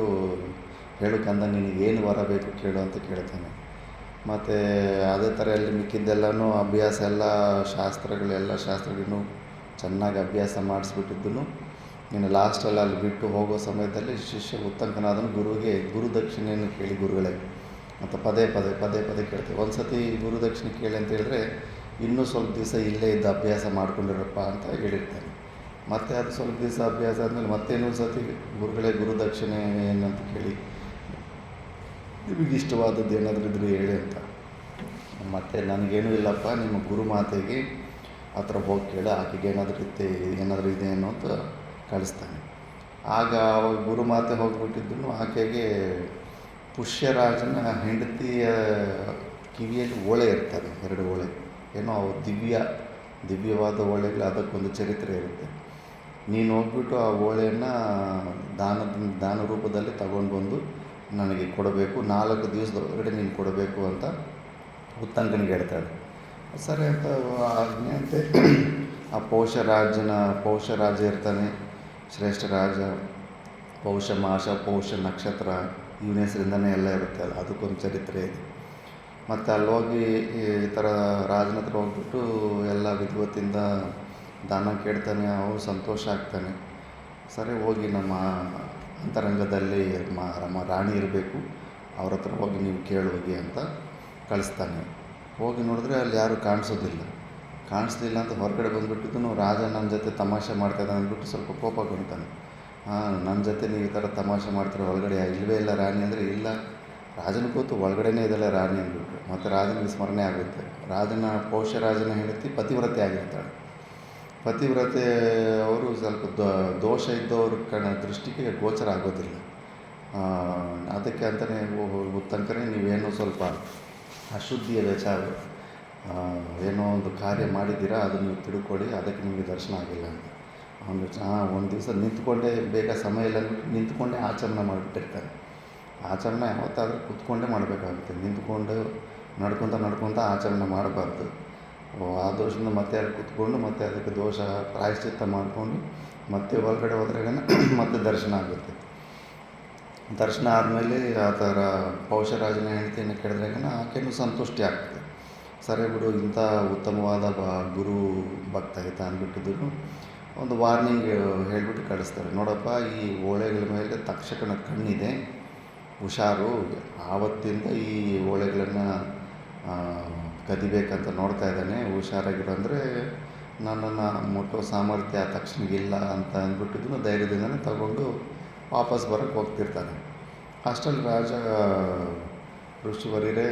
ಹೇಳು ಕಂದ, ನಿನಗೇನು ವರ ಬೇಕು ಕೇಳು ಅಂತ ಕೇಳ್ತಾನೆ. ಮತ್ತು ಅದೇ ಥರ ಎಲ್ಲ ಮಿಕ್ಕಿದ್ದೆಲ್ಲನೂ ಅಭ್ಯಾಸ ಎಲ್ಲ ಶಾಸ್ತ್ರಗಳನ್ನು ಚೆನ್ನಾಗಿ ಅಭ್ಯಾಸ ಮಾಡಿಸ್ಬಿಟ್ಟಿದ್ದನು. ನೀನು ಲಾಸ್ಟಲ್ಲಿ ಅಲ್ಲಿ ಬಿಟ್ಟು ಹೋಗೋ ಸಮಯದಲ್ಲಿ ಶಿಷ್ಯ ಉತ್ತಂಕನಾದನು ಗುರುವಿಗೆ ಗುರುದಕ್ಷಿಣೆಯನ್ನು ಕೇಳಿ ಗುರುಗಳೇ ಅಂತ ಪದೇ ಕೇಳ್ತೇವೆ. ಒಂದು ಸತಿ ಗುರುದಕ್ಷಿಣೆ ಕೇಳಿ ಅಂತ ಹೇಳಿದ್ರೆ, ಇನ್ನೂ ಸ್ವಲ್ಪ ದಿವಸ ಇಲ್ಲೇ ಇದ್ದ ಅಭ್ಯಾಸ ಮಾಡ್ಕೊಂಡಿರಪ್ಪ ಅಂತ ಹೇಳಿರ್ತಾನೆ. ಮತ್ತು ಅದು ಸ್ವಲ್ಪ ದಿವಸ ಅಭ್ಯಾಸ ಆದಮೇಲೆ ಮತ್ತೆ ಇನ್ನೊಂದು ಸತಿ ಗುರುಗಳೇ ಗುರುದಕ್ಷಿಣೆ ಏನಂತ ಕೇಳಿ, ನಿಮಗೆ ಇಷ್ಟವಾದದ್ದು ಏನಾದರೂ ಇದ್ರೂ ಹೇಳಿ ಅಂತ. ಮತ್ತು ನನಗೇನೂ ಇಲ್ಲಪ್ಪ, ನಿಮ್ಮ ಗುರುಮಾತೆಗೆ ಹತ್ರ ಹೋಗಿ ಕೇಳು, ಆಕೆಗೆ ಏನಾದರೂ ಇದೆ ಅನ್ನೋ ಅಂತ ಕಳಿಸ್ತಾನೆ. ಆಗ ಅವಾಗ ಗುರುಮಾತೆ ಹೋಗಿಬಿಟ್ಟಿದ್ದನು. ಆಕೆಗೆ ಪುಷ್ಯರಾಜನ ಹೆಂಡತಿಯ ಕಿವಿಯಲ್ಲಿ ಓಳೆ ಇರ್ತದೆ, 2 ಓಳೆ, ಏನೋ ಅವು ದಿವ್ಯವಾದ ಓಳೆಗಳು, ಅದಕ್ಕೊಂದು ಚರಿತ್ರೆ ಇರುತ್ತೆ. ನೀನು ಹೋಗ್ಬಿಟ್ಟು ಆ ಓಲೆಯನ್ನು ದಾನ ರೂಪದಲ್ಲಿ ತಗೊಂಡು ಬಂದು ನನಗೆ ಕೊಡಬೇಕು, 4 ದಿವಸದೊಳಗಡೆ ನೀನು ಕೊಡಬೇಕು ಅಂತ ಉತ್ತಂಕನಿಗೆ ಹೇಳ್ತಾಳೆ. ಸರಿ ಅಂತ ಆಜ್ಞೆ ಅಂತೆ. ಆ ಪೌಷ ರಾಜ ಇರ್ತಾನೆ, ಶ್ರೇಷ್ಠ ರಾಜ. ಪೌಷ ಮಾಸ, ಪೌಷ ನಕ್ಷತ್ರ, ಇವನ ಹೆಸರಿಂದನೇ ಎಲ್ಲ ಇರುತ್ತೆ. ಅದಕ್ಕೊಂದು ಚರಿತ್ರೆ ಇದೆ. ಮತ್ತು ಅಲ್ಲಿ ಹೋಗಿ ಈ ಥರ ರಾಜನ ಹತ್ರ ಹೋಗ್ಬಿಟ್ಟು ಎಲ್ಲ ವಿದ್ವತ್ತಿಂದ ದಾನ ಕೇಳ್ತಾನೆ. ಅವನು ಸಂತೋಷ ಆಗ್ತಾನೆ. ಸರಿ, ಹೋಗಿ ನಮ್ಮ ಅಂತರಂಗದಲ್ಲಿ ನಮ್ಮ ರಾಣಿ ಇರಬೇಕು, ಅವ್ರ ಹತ್ರ ಹೋಗಿ ನೀವು ಕೇಳೋಗಿ ಅಂತ ಕಳಿಸ್ತಾನೆ. ಹೋಗಿ ನೋಡಿದ್ರೆ ಅಲ್ಲಿ ಯಾರೂ ಕಾಣಿಸ್ಲಿಲ್ಲ ಅಂತ ಹೊರಗಡೆ ಬಂದುಬಿಟ್ಟಿದ್ದು. ರಾಜ ನನ್ನ ಜೊತೆ ತಮಾಷೆ ಮಾಡ್ತಾಯಿದ್ದಾನೆ ಅಂದ್ಬಿಟ್ಟು ಸ್ವಲ್ಪ ಕೋಪಗೊಂತಾನೆ. ನನ್ನ ಜೊತೆ ನೀವು ಈ ಥರ ತಮಾಷೆ ಮಾಡ್ತಾರೆ, ಒಳಗಡೆ ಇಲ್ಲವೇ ಇಲ್ಲ ರಾಣಿ ಅಂದರೆ, ಇಲ್ಲ ರಾಜನ ಗೊತ್ತು ಒಳಗಡೆನೇ ಇದೆಲ್ಲ ರಾಣಿ ಅಂದ್ಬಿಟ್ಟು. ಮತ್ತು ರಾಜನಿಗೆ ಸ್ಮರಣೆ ಆಗುತ್ತೆ. ಪೌಷರಾಜನ ಹೆಂಡತಿ ಪತಿವ್ರತೆ ಆಗಿರ್ತಾಳೆ. ಪತಿವ್ರತೆ ಅವರು ಸ್ವಲ್ಪ ದೋಷ ಇದ್ದವ್ರ ದೃಷ್ಟಿಗೆ ಗೋಚರ ಆಗೋದಿಲ್ಲ. ಅದಕ್ಕೆ ಅಂತಲೇ ಉತ್ತಂಕನೇ ನೀವೇನೋ ಸ್ವಲ್ಪ ಅಶುದ್ಧಿಯ ವಿಚಾರ, ಏನೋ ಒಂದು ಕಾರ್ಯ ಮಾಡಿದ್ದೀರಾ, ಅದನ್ನು ನೀವು ತಿಳ್ಕೊಳ್ಳಿ, ಅದಕ್ಕೆ ನಿಮಗೆ ದರ್ಶನ ಆಗಿಲ್ಲ ಅಂತ. ಅವನು ಒಂದು ದಿವಸ ನಿಂತ್ಕೊಂಡೇ, ಬೇಗ ಸಮಯ ಇಲ್ಲ ನಿಂತ್ಕೊಂಡೇ ಆಚರಣೆ ಮಾಡಿಬಿಟ್ಟಿರ್ತಾರೆ. ಆಚರಣೆ ಯಾವತ್ತಾದರೂ ಕೂತ್ಕೊಂಡೇ ಮಾಡಬೇಕಾಗುತ್ತೆ. ನಿಂತ್ಕೊಂಡು ನಡ್ಕೊತ ಆಚರಣೆ ಮಾಡಬಾರ್ದು. ಆ ದೋಷದಿಂದ ಮತ್ತೆ ಅಲ್ಲಿ ಕೂತ್ಕೊಂಡು ಮತ್ತೆ ಅದಕ್ಕೆ ದೋಷ ಪ್ರಾಯಶ್ಚಿತ್ತ ಮಾಡಿಕೊಂಡು ಮತ್ತೆ ಒಳಗಡೆ ಹೋದ್ರಾಗ ಮತ್ತೆ ದರ್ಶನ ಆಗುತ್ತೆ. ದರ್ಶನ ಆದಮೇಲೆ ಆ ಥರ ಪೌಷರಾಜನ ಹೆಂಡತಿಯನ್ನು ಕೇಳಿದ್ರಾಗ ಆಕೆಯೂ ಸಂತುಷ್ಟಿ ಆಗ್ತದೆ. ಸರಿ ಬಿಡು, ಇಂಥ ಉತ್ತಮವಾದ ಗುರು ಭಕ್ತ ಆಯಿತಾ ಅಂದ್ಬಿಟ್ಟಿದ್ರು. ಒಂದು ವಾರ್ನಿಂಗ್ ಹೇಳಿಬಿಟ್ಟು ಕಳಿಸ್ತಾರೆ. ನೋಡಪ್ಪ, ಈ ಓಳೆಗಳ ಮೇಲೆ ತಕ್ಷಕನ ಕಣ್ಣಿದೆ, ಹುಷಾರು. ಆವತ್ತಿಂದ ಈ ಓಳೆಗಳನ್ನು ಕದಿಬೇಕಂತ ನೋಡ್ತಾ ಇದ್ದಾನೆ, ಹುಷಾರಾಗಿರೋ. ಅಂದರೆ ನನ್ನನ್ನು ಮುಟ್ಟೋ ಸಾಮರ್ಥ್ಯ ತಕ್ಷಣಿಗಿಲ್ಲ ಅಂತ ಅಂದ್ಬಿಟ್ಟಿದ್ದು ಧೈರ್ಯದಿಂದನೇ ತಗೊಂಡು ವಾಪಸ್ ಬರೋಕ್ಕೆ ಹೋಗ್ತಿರ್ತಾನೆ. ಅಷ್ಟರಲ್ಲಿ ರಾಜ, ಋಷಿವರ್ಯರೇ,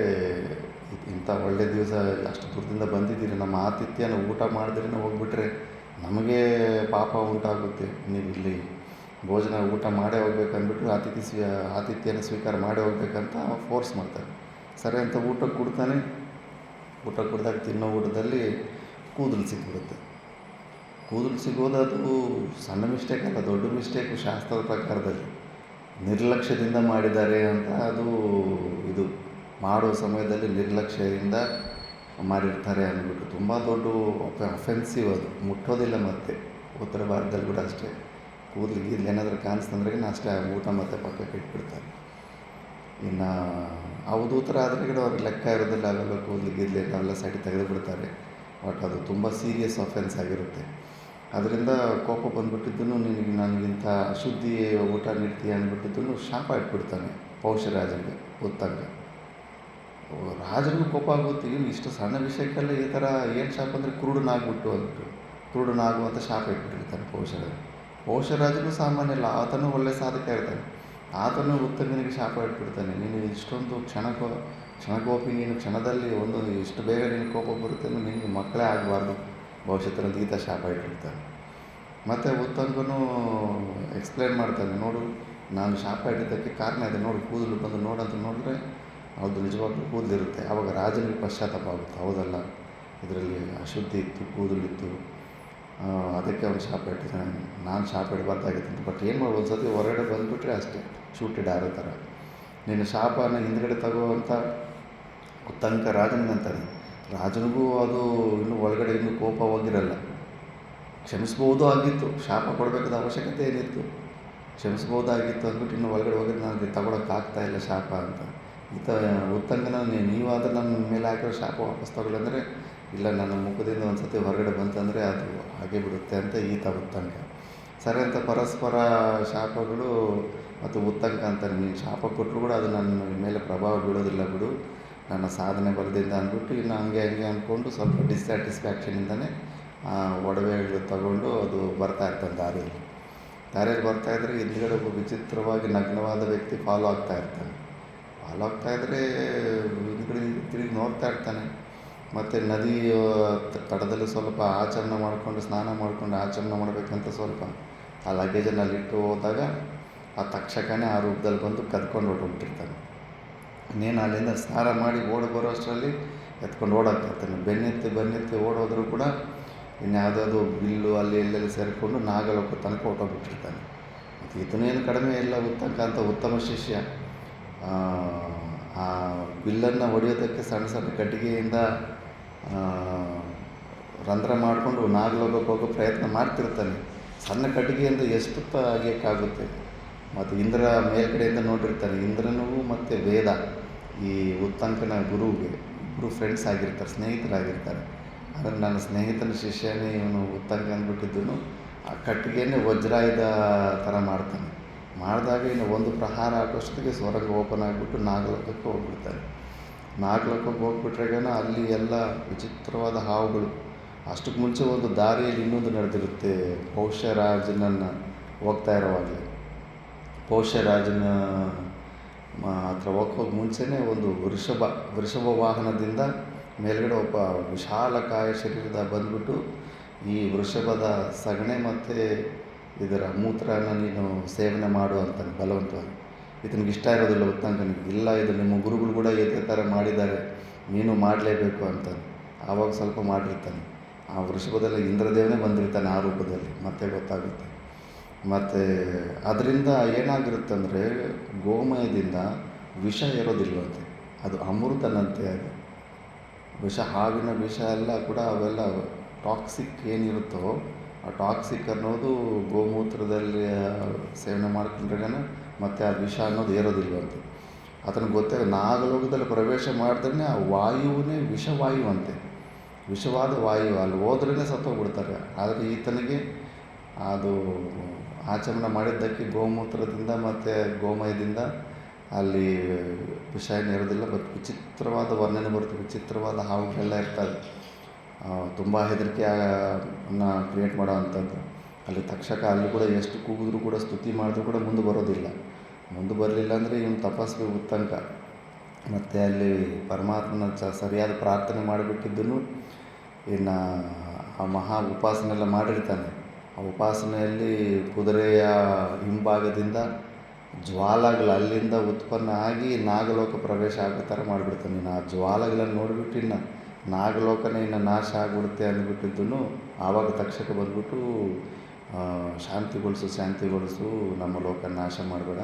ಇಂಥ ಒಳ್ಳೆ ದಿವಸ ಅಷ್ಟು ದೂರದಿಂದ ಬಂದಿದ್ದೀರಿ, ನಮ್ಮ ಆತಿಥ್ಯನ ಊಟ ಮಾಡಿದ್ರೇ ಹೋಗ್ಬಿಟ್ರೆ ನಮಗೆ ಪಾಪ ಉಂಟಾಗುತ್ತೆ. ನೀವು ಇಲ್ಲಿ ಭೋಜನ ಊಟ ಮಾಡೇ ಹೋಗ್ಬೇಕಂದ್ಬಿಟ್ಟು ಆತಿಥ್ಯನ ಸ್ವೀಕಾರ ಮಾಡೇ ಹೋಗ್ಬೇಕಂತ ಫೋರ್ಸ್ ಮಾಡ್ತಾರೆ. ಸರಿ ಅಂತ ಊಟಕ್ಕೆ ಕೊಡ್ತಾನೆ. ಊಟ ಕೊಡಿದಾಗ ತಿನ್ನೋ ಊಟದಲ್ಲಿ ಕೂದಲು ಸಿಕ್ಬಿಡುತ್ತೆ. ಕೂದಲು ಸಿಗೋದು ಅದು ಸಣ್ಣ ಮಿಸ್ಟೇಕ್ ಅಲ್ಲ, ದೊಡ್ಡ ಮಿಸ್ಟೇಕು. ಶಾಸ್ತ್ರದ ಪ್ರಕಾರದಲ್ಲಿ ನಿರ್ಲಕ್ಷ್ಯದಿಂದ ಮಾಡಿದ್ದಾರೆ ಅಂತ. ಅದು ಇದು ಮಾಡೋ ಸಮಯದಲ್ಲಿ ನಿರ್ಲಕ್ಷ್ಯದಿಂದ ಮಾಡಿರ್ತಾರೆ ಅಂದ್ಬಿಟ್ಟು ತುಂಬ ದೊಡ್ಡ ಅಫೆನ್ಸಿವ್. ಅದು ಮುಟ್ಟೋದಿಲ್ಲ. ಮತ್ತು ಉತ್ತರ ಭಾರತದಲ್ಲಿ ಕೂಡ ಅಷ್ಟೇ, ಕೂದಲಿಗೆ ಏನಾದರೂ ಕಾಣಿಸ್ತಂದ್ರೆ ಅಷ್ಟೇ ಊಟ ಮತ್ತೆ ಪಕ್ಕಕ್ಕೆ ಇಟ್ಬಿಡ್ತಾರೆ. ಇನ್ನು ಅವಧೂತರ ಆದರೆ ಅವ್ರಿಗೆ ಲೆಕ್ಕ ಇರೋದಿಲ್ಲ. ಅವೆಲ್ಲ ಕೂದಲಿಗೆ ಅವೆಲ್ಲ ಸೈಡ್ ತೆಗೆದು ಬಿಡ್ತಾರೆ. ಬಟ್ ಅದು ತುಂಬ ಸೀರಿಯಸ್ ಅಫೆನ್ಸ್ ಆಗಿರುತ್ತೆ. ಅದರಿಂದ ಕೋಪ ಬಂದುಬಿಟ್ಟಿದ್ದು, ನನಗಿಂತ ಅಶುದ್ಧಿ ಊಟ ನೀಡ್ತೀಯ ಅಂದ್ಬಿಟ್ಟಿದ್ದು ಶಾಪ ಇಟ್ಬಿಡ್ತಾನೆ ಪೌಷರಾಜನಿಗೆ ಉತ್ತಂಕ. ರಾಜನಿಗೂ ಕೋಪ ಆಗುತ್ತೆ. ಇನ್ನು ಇಷ್ಟು ಸಣ್ಣ ವಿಷಯಕ್ಕೆಲ್ಲ ಈ ಥರ ಏನು ಶಾಪ ಅಂದರೆ ಕ್ರೂಡನಾಗ್ಬಿಟ್ಟು ಅಂದ್ಬಿಟ್ಟು ಕ್ರೂಡನಾಗುವಂಥ ಶಾಪ ಇಟ್ಬಿಟ್ಟಿರ್ತಾನೆ ಪೌಷರಾಜನಿಗೂ ಸಾಮಾನ್ಯ ಇಲ್ಲ. ಆತನೂ ಒಳ್ಳೆ ಸಾಧಕ ಇರ್ತಾನೆ. ಆತನು ಉತ್ತಂಕನಿಗೆ ಶಾಪ ಇಟ್ಬಿಡ್ತಾನೆ. ನೀನು ಇಷ್ಟೊಂದು ಕ್ಷಣಕೋಪಿ, ನೀನು ಕ್ಷಣದಲ್ಲಿ ಇಷ್ಟು ಬೇಗ ನಿನಗೆ ಕೋಪ ಬರುತ್ತೆ, ನಿನಗೆ ಮಕ್ಕಳೇ ಆಗಬಾರ್ದು ಭವಿಷ್ಯದಲ್ಲಿ ಈತ ಶಾಪ ಇಟ್ಟಿರ್ತಾನೆ. ಮತ್ತು ಉತ್ತಂಕನೂ ಎಕ್ಸ್ಪ್ಲೇನ್ ಮಾಡ್ತಾನೆ. ನೋಡು, ನಾನು ಶಾಪ ಇಟ್ಟಿದ್ದಕ್ಕೆ ಕಾರಣ ಇದೆ, ನೋಡು ಕೂದಲು ಬಂದು ನೋಡಂತ ನೋಡಿದ್ರೆ ಅದು ನಿಜವಾಗ್ಲೂ ಕೂದಲಿರುತ್ತೆ. ಆವಾಗ ರಾಜನಿಗೆ ಪಶ್ಚಾತ್ತಾಪ ಆಗುತ್ತೆ. ಹೌದಲ್ಲ, ಇದರಲ್ಲಿ ಅಶುದ್ಧಿ ಇತ್ತು, ಕೂದಲಿತ್ತು, ಅದಕ್ಕೆ ಅವನು ಶಾಪ ಇಟ್ಟಿದ್ದಾನೆ, ನಾನು ಶಾಪ ಇಡಬಾರ್ದಾಗಿತ್ತು. ಬಟ್ ಏನು ಮಾಡಿ ಒಂದು ಸತಿ ಹೊರಗಡೆ ಬಂದುಬಿಟ್ರೆ ಅಷ್ಟೇ, ಶೂಟೆಡ್ ಆರೋ ಥರ. ನಿನ್ನ ಶಾಪನ ಹಿಂದ್ಗಡೆ ತಗೋವಂಥ ಉತ್ತಂಕ ರಾಜನಿಗಂತಾನೆ. ರಾಜನಿಗೂ ಅದು ಇನ್ನೂ ಒಳಗಡೆ ಇನ್ನೂ ಕೋಪ ಹೋಗಿರಲ್ಲ. ಕ್ಷಮಿಸ್ಬೋದು ಆಗಿತ್ತು, ಶಾಪ ಕೊಡಬೇಕಾದ ಅವಶ್ಯಕತೆ ಏನಿತ್ತು, ಕ್ಷಮಿಸ್ಬೋದಾಗಿತ್ತು ಅಂದ್ಬಿಟ್ಟು ಇನ್ನೂ ಒಳಗಡೆ ಹೋಗಿದ್ದು ನನಗೆ ತಗೊಳಕ್ಕಾಗ್ತಾಯಿಲ್ಲ ಶಾಪ ಅಂತ. ಉತ್ತಂಕನ ನೀವಾದರೂ ನನ್ನ ಮೇಲೆ ಹಾಕಿರೋ ಶಾಪ ವಾಪಸ್ ತಗೊಳ್ಳಂದರೆ, ಇಲ್ಲ ನನ್ನ ಮುಖದಿಂದ ಒಂದು ಸತಿ ಹೊರಗಡೆ ಬಂತಂದರೆ ಅದು ಹಾಗೆ ಬಿಡುತ್ತೆ ಅಂತ ಈತ ಉತ್ತಂಕ. ಸರಿ ಅಂತ ಪರಸ್ಪರ ಶಾಪಗಳು ಮತ್ತು ಉತ್ತಂಕ ಅಂತಾನೆ, ನೀನು ಶಾಪ ಕೊಟ್ಟರು ಕೂಡ ಅದು ನನ್ನ ಮೇಲೆ ಪ್ರಭಾವ ಬೀಳೋದಿಲ್ಲ ಬಿಡು, ನನ್ನ ಸಾಧನೆ ಬಲದಿಂದ ಅಂದ್ಬಿಟ್ಟು ಇನ್ನು ಹಂಗೆ ಅಂದ್ಕೊಂಡು ಸ್ವಲ್ಪ ಡಿಸ್ಸ್ಯಾಟಿಸ್ಫ್ಯಾಕ್ಷನಿಂದನೇ ಒಡವೆಗಳು ತಗೊಂಡು ಅದು ಬರ್ತಾಯಿರ್ತಾನೆ. ದಾರಿಯಲ್ಲಿ ಬರ್ತಾಯಿದ್ರೆ ಹಿಂದ್ಗಡೆ ಒಬ್ಬ ವಿಚಿತ್ರವಾಗಿ ನಗ್ನವಾದ ವ್ಯಕ್ತಿ ಫಾಲೋ ಆಗ್ತಾಯಿದ್ರೆ ಹಿಂದ್ಗಡೆ ತಿರುಗಿ ನೋಡ್ತಾ ಇರ್ತಾನೆ. ಮತ್ತು ನದಿ ತಟದಲ್ಲಿ ಸ್ವಲ್ಪ ಆಚರಣೆ ಮಾಡಿಕೊಂಡು ಸ್ನಾನ ಮಾಡಿಕೊಂಡು ಆಚರಣೆ ಮಾಡಬೇಕಂತ ಸ್ವಲ್ಪ ಆ ಲಗೇಜನ್ನು ಅಲ್ಲಿಟ್ಟು ಹೋದಾಗ ಆ ತಕ್ಷಕನೇ ಆ ರೂಪದಲ್ಲಿ ಬಂದು ಕದ್ಕೊಂಡು ಹೊರಟೋಗ್ಬಿಟ್ಟಿರ್ತಾನೆ. ಇನ್ನೇನು ಅಲ್ಲಿಂದ ಸ್ನಾನ ಮಾಡಿ ಓಡಿ ಬರೋ ಅಷ್ಟರಲ್ಲಿ ಎತ್ಕೊಂಡು ಓಡೋಗ್ತಿರ್ತಾನೆ. ಬೆನ್ನೆತ್ತಿ ಓಡೋದ್ರೂ ಕೂಡ ಇನ್ಯಾವುದಾದ್ರು ಬಿಲ್ಲು ಅಲ್ಲಿ ಎಲ್ಲೆಲ್ಲಿ ಸೇರಿಕೊಂಡು ನಾಗಲೋಕ ತನಕ ಹೊರಟೋಗ್ಬಿಟ್ಟಿರ್ತಾನೆ. ಮತ್ತು ಈತನೇನು ಕಡಿಮೆ ಇಲ್ಲ, ಉತ್ತಂಕ ಅಂತ ಉತ್ತಮ ಶಿಷ್ಯ. ಆ, ಆ ಬಿಲ್ಲನ್ನು ಹೊಡೆಯೋದಕ್ಕೆ ಸಣ್ಣ ಸಣ್ಣ ಕಟ್ಟಿಗೆಯಿಂದ ಆ, ರಂಧ್ರ ಮಾಡಿಕೊಂಡು ನಾಗಲೋಕಕ್ಕೆ ಹೋಗೋ ಪ್ರಯತ್ನ ಮಾಡ್ತಿರ್ತಾನೆ. ಸಣ್ಣ ಕಟ್ಟಿಗೆಯಿಂದ ಎಷ್ಟು ಅಗೆಯೋಕ್ಕಾಗುತ್ತೆ. ಮತ್ತು ಇಂದ್ರ ಮೇಲ್ಗಡೆಯಿಂದ ನೋಡಿರ್ತಾನೆ. ಇಂದ್ರನೂ ಮತ್ತು ವೇದ ಈ ಉತ್ತಂಕನ ಗುರುವಿಗೆ ಇಬ್ಬರು ಫ್ರೆಂಡ್ಸ್ ಆಗಿರ್ತಾರೆ, ಸ್ನೇಹಿತರಾಗಿರ್ತಾರೆ. ಆದರೆ ನನ್ನ ಸ್ನೇಹಿತನ ಶಿಷ್ಯನೇ ಇವನು ಉತ್ತಂಕ ಅಂದ್ಬಿಟ್ಟಿದ್ದನು. ಆ ಕಟ್ಟಿಗೆಯನ್ನೇ ವಜ್ರಾಯುಧ ಥರ ಮಾಡ್ತಾನೆ. ಮಾಡಿದಾಗ ಇನ್ನು ಒಂದು ಪ್ರಹಾರ ಆಗೋಷ್ಟೊತ್ತಿಗೆ ಸ್ವರ್ಗ ಓಪನ್ ಆಗಿಬಿಟ್ಟು ನಾಗಲೋಕಕ್ಕೆ ಹೋಗ್ಬಿಡ್ತಾನೆ. ನಾಗಲೋಕಕ್ಕೆ ಹೋಗ್ಬಿಟ್ರೆಗನ ಅಲ್ಲಿ ಎಲ್ಲ ವಿಚಿತ್ರವಾದ ಹಾವುಗಳು. ಅಷ್ಟಕ್ಕೆ ಮುಂಚೆ ಒಂದು ದಾರಿಯಲ್ಲಿ ಇನ್ನೊಂದು ನಡೆದಿರುತ್ತೆ. ಪೌಷ್ಯರಾಜನನ್ನು ಹೋಗ್ತಾ ಇರೋವಾಗಲೇ ಪೌಷ್ಯರಾಜನ ಹತ್ರ ಹೋಗೋಕೆ ಮುಂಚೆನೇ ಒಂದು ವೃಷಭ ವಾಹನದಿಂದ ಮೇಲ್ಗಡೆ ಒಬ್ಬ ವಿಶಾಲಕಾಯ ಶರೀರದ ಬಂದ್ಬಿಟ್ಟು ಈ ವೃಷಭದ ಸಗಣಿ ಮತ್ತು ಇದರ ಮೂತ್ರನ ನೀನು ಸೇವನೆ ಮಾಡು ಅಂತಾನೆ ಬಲವಂತವಾಗಿ. ಇದನಿಗೆ ಇಷ್ಟ ಇರೋದಿಲ್ಲ ಉತ್ತಂಕನಿಗೆ. ಇಲ್ಲ, ಇದು ನಿಮ್ಮ ಗುರುಗಳು ಕೂಡ ಇದೇ ಥರ ಮಾಡಿದ್ದಾರೆ, ನೀನು ಮಾಡಲೇಬೇಕು ಅಂತಾನೆ. ಆವಾಗ ಸ್ವಲ್ಪ ಮಾಡಿರ್ತಾನೆ. ಆ ವೃಷಭದಲ್ಲಿ ಇಂದ್ರದೇವನೇ ಬಂದಿರ್ತಾನೆ ಆ ರೂಪದಲ್ಲಿ, ಮತ್ತೆ ಗೊತ್ತಾಗುತ್ತೆ. ಮತ್ತು ಅದರಿಂದ ಏನಾಗಿರುತ್ತಂದರೆ ಗೋಮಯದಿಂದ ವಿಷ ಇರೋದಿಲ್ಲವಂತೆ, ಅದು ಅಮೃತನಂತೆ. ಅದು ವಿಷ, ಹಾವಿನ ವಿಷ ಎಲ್ಲ ಕೂಡ ಅವೆಲ್ಲ ಟಾಕ್ಸಿಕ್ ಏನಿರುತ್ತೋ ಆ ಟಾಕ್ಸಿಕ್ ಅನ್ನೋದು ಗೋಮೂತ್ರದಲ್ಲಿ ಸೇವನೆ ಮಾಡ್ಕೊಂಡ್ರೆ ಮತ್ತು ಆ ವಿಷ ಅನ್ನೋದು ಏರೋದಿಲ್ವಂತೆ. ಅದನ್ನು ಗೊತ್ತೇ ನಾಗಲೋಕದಲ್ಲಿ ಪ್ರವೇಶ ಮಾಡಿದ್ರೆ ಆ ವಾಯುವೇ ವಿಷವಾಯು ಅಂತೆ, ವಿಷವಾದ ವಾಯು. ಅಲ್ಲಿ ಹೋದ್ರೇ ಸತ್ತೋಗ್ಬಿಡ್ತಾರೆ. ಆದರೆ ಈತನಿಗೆ ಅದು ಆಚರಣೆ ಮಾಡಿದ್ದಕ್ಕೆ ಗೋಮೂತ್ರದಿಂದ ಮತ್ತು ಗೋಮಯದಿಂದ ಅಲ್ಲಿ ವಿಷ ಏನು ಇರೋದಿಲ್ಲ. ಬಟ್ ವಿಚಿತ್ರವಾದ ವರ್ಣನೆ ಬರುತ್ತೆ, ವಿಚಿತ್ರವಾದ ಹಾವುಗಳೆಲ್ಲ ಇರ್ತವೆ. ತುಂಬ ಹೆದರಿಕೆಯನ್ನು ಕ್ರಿಯೇಟ್ ಮಾಡೋ ಅಂಥದ್ದು. ಅಲ್ಲಿ ತಕ್ಷಕ ಅಲ್ಲಿ ಕೂಡ ಎಷ್ಟು ಕೂಗಿದ್ರೂ ಕೂಡ ಸ್ತುತಿ ಮಾಡಿದ್ರೂ ಕೂಡ ಮುಂದೆ ಬರೋದಿಲ್ಲ. ಮುಂದೆ ಬರಲಿಲ್ಲ ಅಂದರೆ ಇವನು ತಪಸ್ವಿ ಉತ್ತಂಕ. ಮತ್ತು ಅಲ್ಲಿ ಪರಮಾತ್ಮನ ಸರಿಯಾದ ಪ್ರಾರ್ಥನೆ ಮಾಡಿಬಿಟ್ಟಿದ್ದನು. ಇನ್ನು ಆ ಮಹಾ ಉಪಾಸನೆ ಎಲ್ಲ ಮಾಡಿರ್ತಾನೆ. ಆ ಉಪಾಸನೆಯಲ್ಲಿ ಕುದುರೆಯ ಹಿಂಭಾಗದಿಂದ ಜ್ವಾಲಗಳು ಅಲ್ಲಿಂದ ಉತ್ಪನ್ನ ಆಗಿ ನಾಗಲೋಕ ಪ್ರವೇಶ ಆಗೋ ಥರ ಮಾಡಿಬಿಡ್ತಾನೆ. ಇನ್ನು ಆ ಜ್ವಾಲಗಳನ್ನು ನೋಡಿಬಿಟ್ಟು ಇನ್ನು ನಾಗಲೋಕನೇ ಇನ್ನು ನಾಶ ಆಗಿಬಿಡುತ್ತೆ ಅಂದ್ಬಿಟ್ಟಿದ್ದನು. ಆವಾಗ ತಕ್ಷಕ ಬಂದ್ಬಿಟ್ಟು ಶಾಂತಿಗೊಳಿಸು, ನಮ್ಮ ಲೋಕ ನಾಶ ಮಾಡಬೇಡ,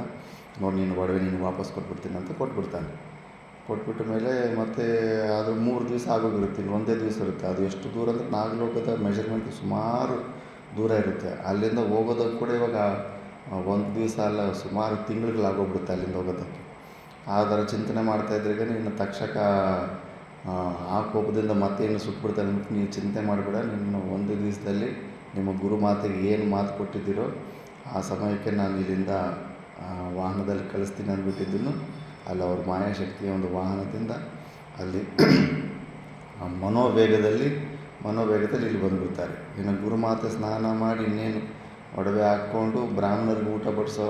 ನೋಡಿ ನೀನು ಒಡವೆ ನೀನು ವಾಪಸ್ ಕೊಟ್ಬಿಡ್ತೀನಿ ಅಂತ ಕೊಟ್ಬಿಡ್ತಾನೆ. ಕೊಟ್ಬಿಟ್ಟ ಮೇಲೆ ಮತ್ತೆ ಅದು 3 ದಿವಸ ಆಗೋಗಿರುತ್ತೆ, ಇಲ್ಲಿ ಒಂದೇ ದಿವಸ ಇರುತ್ತೆ. ಅದು ಎಷ್ಟು ದೂರ ಅಂದರೆ ನಾಗಲೋಕದ ಮೆಜರ್ಮೆಂಟ್ ಸುಮಾರು ದೂರ ಇರುತ್ತೆ. ಅಲ್ಲಿಂದ ಹೋಗೋದಕ್ಕೆ ಕೂಡ ಇವಾಗ 1 ದಿವಸ ಅಲ್ಲ, ಸುಮಾರು ತಿಂಗಳುಗಳಾಗೋಗ್ಬಿಡುತ್ತೆ ಅಲ್ಲಿಂದ ಹೋಗೋದಕ್ಕೆ. ಆ ಥರ ಚಿಂತನೆ ಮಾಡ್ತಾಯಿದ್ರಿಗೆ ಇನ್ನು ತಕ್ಷಕ ಆ ಕೋಪದಿಂದ ಮತ್ತೆ ಇನ್ನು ಸುಟ್ಬಿಡ್ತಾನೆ. ನೀವು ಚಿಂತೆ ಮಾಡಬೇಡ, ನಿನ್ನ 1 ದಿವಸದಲ್ಲಿ ನಿಮ್ಮ ಗುರುಮಾತೆಗೆ ಏನು ಮಾತು ಕೊಟ್ಟಿದ್ದೀರೋ ಆ ಸಮಯಕ್ಕೆ ನಾನು ಇಲ್ಲಿಂದ ವಾಹನದಲ್ಲಿ ಕಳಿಸ್ತೀನಿ ಅಂದ್ಬಿಟ್ಟಿದ್ದನು. ಅಲ್ಲಿ ಅವ್ರ ಮಾಯಾಶಕ್ತಿಯ ಒಂದು ವಾಹನದಿಂದ ಅಲ್ಲಿ ಮನೋವೇಗದಲ್ಲಿ ಇಲ್ಲಿ ಬಂದುಬಿಡ್ತಾರೆ. ಇನ್ನು ಗುರುಮಾತೆ ಸ್ನಾನ ಮಾಡಿ ಇನ್ನೇನು ಒಡವೆ ಹಾಕ್ಕೊಂಡು ಬ್ರಾಹ್ಮಣರಿಗೆ ಊಟ ಬಡಿಸೋ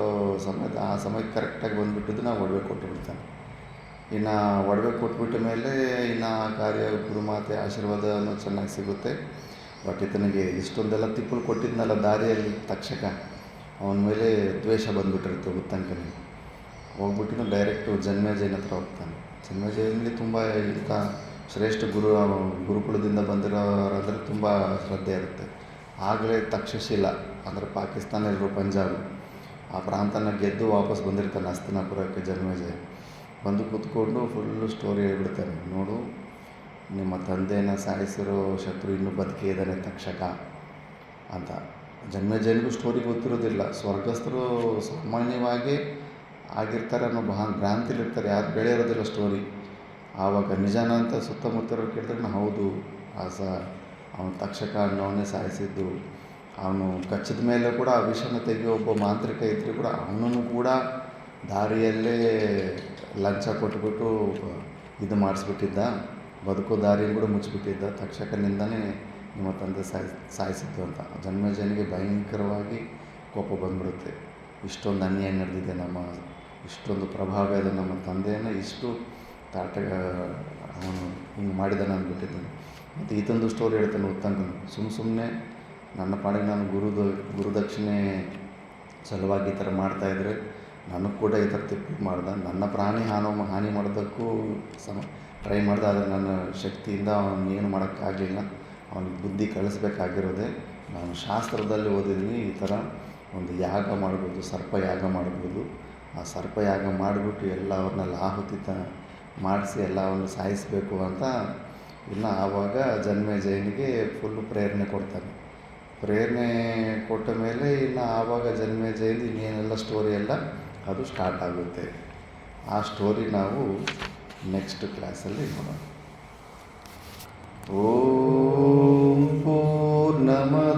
ಆ ಸಮಯಕ್ಕೆ ಕರೆಕ್ಟಾಗಿ ಬಂದುಬಿಟ್ಟಿದ್ದು ನಾವು ಒಡವೆ ಕೊಟ್ಟುಬಿಡ್ತಾನೆ. ಇನ್ನು ಒಡವೆ ಕೊಟ್ಬಿಟ್ಟ ಮೇಲೆ ಇನ್ನು ಆ ಕಾರ್ಯ ಗುರುಮಾತೆ ಆಶೀರ್ವಾದ ಅನ್ನೋದು ಚೆನ್ನಾಗಿ ಸಿಗುತ್ತೆ. ಬಟ್ ಈತನಿಗೆ ಇಷ್ಟೊಂದೆಲ್ಲ ತಿಪ್ಪಲು ಕೊಟ್ಟಿದ್ನಲ್ಲ ದಾರಿಯಲ್ಲಿ ತಕ್ಷಕ, ಅವನ ಮೇಲೆ ದ್ವೇಷ ಬಂದುಬಿಟ್ಟಿರುತ್ತೆ ಉತ್ತಂಕನಿಗೆ. ಹೋಗ್ಬಿಟ್ಟು ಡೈರೆಕ್ಟು ಜನ್ಮೇಜಯನ ಹತ್ರ ಹೋಗ್ತಾನೆ. ಜನ್ಮೇಜಯನಿಗೆ ತುಂಬ ಇಂಥ ಶ್ರೇಷ್ಠ ಗುರುಕುಲದಿಂದ ಬಂದಿರೋರಂದರೆ ತುಂಬ ಶ್ರದ್ಧೆ ಇರುತ್ತೆ. ಆಗಲೇ ತಕ್ಷಶಿಲ ಅಂದರೆ ಪಾಕಿಸ್ತಾನಲ್ಲಿರೋ ಪಂಜಾಬ್ ಆ ಪ್ರಾಂತನ ಗೆದ್ದು ವಾಪಸ್ ಬಂದಿರ್ತಾನೆ ಹಸ್ತಿನಾಪುರಕ್ಕೆ ಜನ್ಮೇಜಯ. ಬಂದು ಕೂತ್ಕೊಂಡು ಫುಲ್ಲು ಸ್ಟೋರಿ ಹೇಳ್ಬಿಡ್ತಾನೆ. ನೋಡು, ನಿಮ್ಮ ತಂದೆನ ಸಾಯಿಸಿರೋ ಶತ್ರು ಇನ್ನೂ ಬದುಕೇ ಇದ್ದಾನೆ ತಕ್ಷಕ ಅಂತ. ಜನ್ಮೇಜಯನಿಗೂ ಸ್ಟೋರಿ ಗೊತ್ತಿರೋದಿಲ್ಲ. ಸ್ವರ್ಗಸ್ಥರು ಸಾಮಾನ್ಯವಾಗಿ ಆಗಿರ್ತಾರೆ ಅನ್ನೋ ಭ್ರಾಂತಿಲಿರ್ತಾರೆ, ಯಾರು ಬೆಳೆಯೋದಿಲ್ಲ ಸ್ಟೋರಿ. ಆವಾಗ ನಿಜಾನ ಅಂತ ಸುತ್ತಮುತ್ತರು ಕೇಳಿದ್ರೆ ಹೌದು, ಅವನು ತಕ್ಷಕ ಅನ್ನೋವನ್ನೇ ಸಾಯಿಸಿದ್ದು. ಅವನು ಕಚ್ಚಿದ ಮೇಲೆ ಕೂಡ ಆ ವಿಷನ ತೆಗೆಯೋ ಒಬ್ಬ ಮಾಂತ್ರಿಕ ಇದ್ದರೂ ಕೂಡ ಅವನನ್ನು ಕೂಡ ದಾರಿಯಲ್ಲೇ ಲಂಚ ಕೊಟ್ಬಿಟ್ಟು ಇದು ಮಾಡಿಸ್ಬಿಟ್ಟಿದ್ದ, ಬದುಕೋ ದಾರಿಯನ್ನು ಕೂಡ ಮುಚ್ಚಿಬಿಟ್ಟಿದ್ದ. ತಕ್ಷಕನಿಂದನೇ ನಿಮ್ಮ ತಂದೆ ಸಾಯಿಸಿದ್ದು ಅಂತ ಜನ್ಮೇಜಯನಿಗೆ ಭಯಂಕರವಾಗಿ ಕೋಪ ಬಂದ್ಬಿಡುತ್ತೆ. ಇಷ್ಟೊಂದು ಅನ್ಯಾಯ ನಡೆದಿದೆ, ಇಷ್ಟೊಂದು ಪ್ರಭಾವ ಇದೆ ನಮ್ಮ ತಂದೆಯನ್ನು ಇಷ್ಟು ಅವನು ಹಿಂಗೆ ಮಾಡಿದ್ದಾನೆ ಅಂದ್ಬಿಟ್ಟಿದ್ದಾನೆ. ಮತ್ತು ಈತಂದು ಸ್ಟೋರಿ ಹೇಳ್ತಾನೆ ಉತ್ತಂಕನು. ಸುಮ್ಮನೆ ನನ್ನ ಪಾಡಿಗೆ ನಾನು ಗುರುದಕ್ಷಿಣೆ ಸಲುವಾಗಿ ಈ ಥರ ಮಾಡ್ತಾಯಿದ್ರೆ ನನಗೆ ಕೂಡ ಈ ಥರ ತಿಪ್ಪು ಮಾಡ್ದೆ. ನನ್ನ ಪ್ರಾಣಿ ಹಾನಿ ಮಾಡೋದಕ್ಕೂ ಟ್ರೈ ಮಾಡ್ದೆ. ಆದರೆ ನನ್ನ ಶಕ್ತಿಯಿಂದ ಅವನು ಏನು ಮಾಡೋಕ್ಕಾಗಲಿಲ್ಲ. ಅವನಿಗೆ ಬುದ್ಧಿ ಕಳಿಸ್ಬೇಕಾಗಿರೋದೆ. ನಾನು ಶಾಸ್ತ್ರದಲ್ಲಿ ಓದಿದ್ದೀನಿ, ಈ ಥರ ಒಂದು ಯಾಗ ಮಾಡ್ಬೋದು, ಸರ್ಪಯಾಗ ಮಾಡ್ಬೋದು. ಆ ಸರ್ಪಯಾಗ ಮಾಡಿಬಿಟ್ಟು ಎಲ್ಲವ್ರನ್ನೆಲ್ಲ ಆಹುತಿ ಮಾಡಿಸಿ ಎಲ್ಲವನ್ನು ಸಾಯಿಸಬೇಕು ಅಂತ ಇನ್ನು ಆವಾಗ ಜನ್ಮೇಜಯನಿಗೆ ಫುಲ್ಲು ಪ್ರೇರಣೆ ಕೊಡ್ತಾನೆ. ಪ್ರೇರಣೆ ಕೊಟ್ಟ ಮೇಲೆ ಇನ್ನು ಆವಾಗ ಜನ್ಮೇಜಯಂದು ಇನ್ನೇನೆಲ್ಲ ಸ್ಟೋರಿ ಎಲ್ಲ ಅದು ಸ್ಟಾರ್ಟ್ ಆಗುತ್ತೆ. ಆ ಸ್ಟೋರಿ ನಾವು ನೆಕ್ಸ್ಟ್ ಕ್ಲಾಸಲ್ಲಿ ನೋಡೋಣ. ಓಂ ಪೂರ್ಣಮದ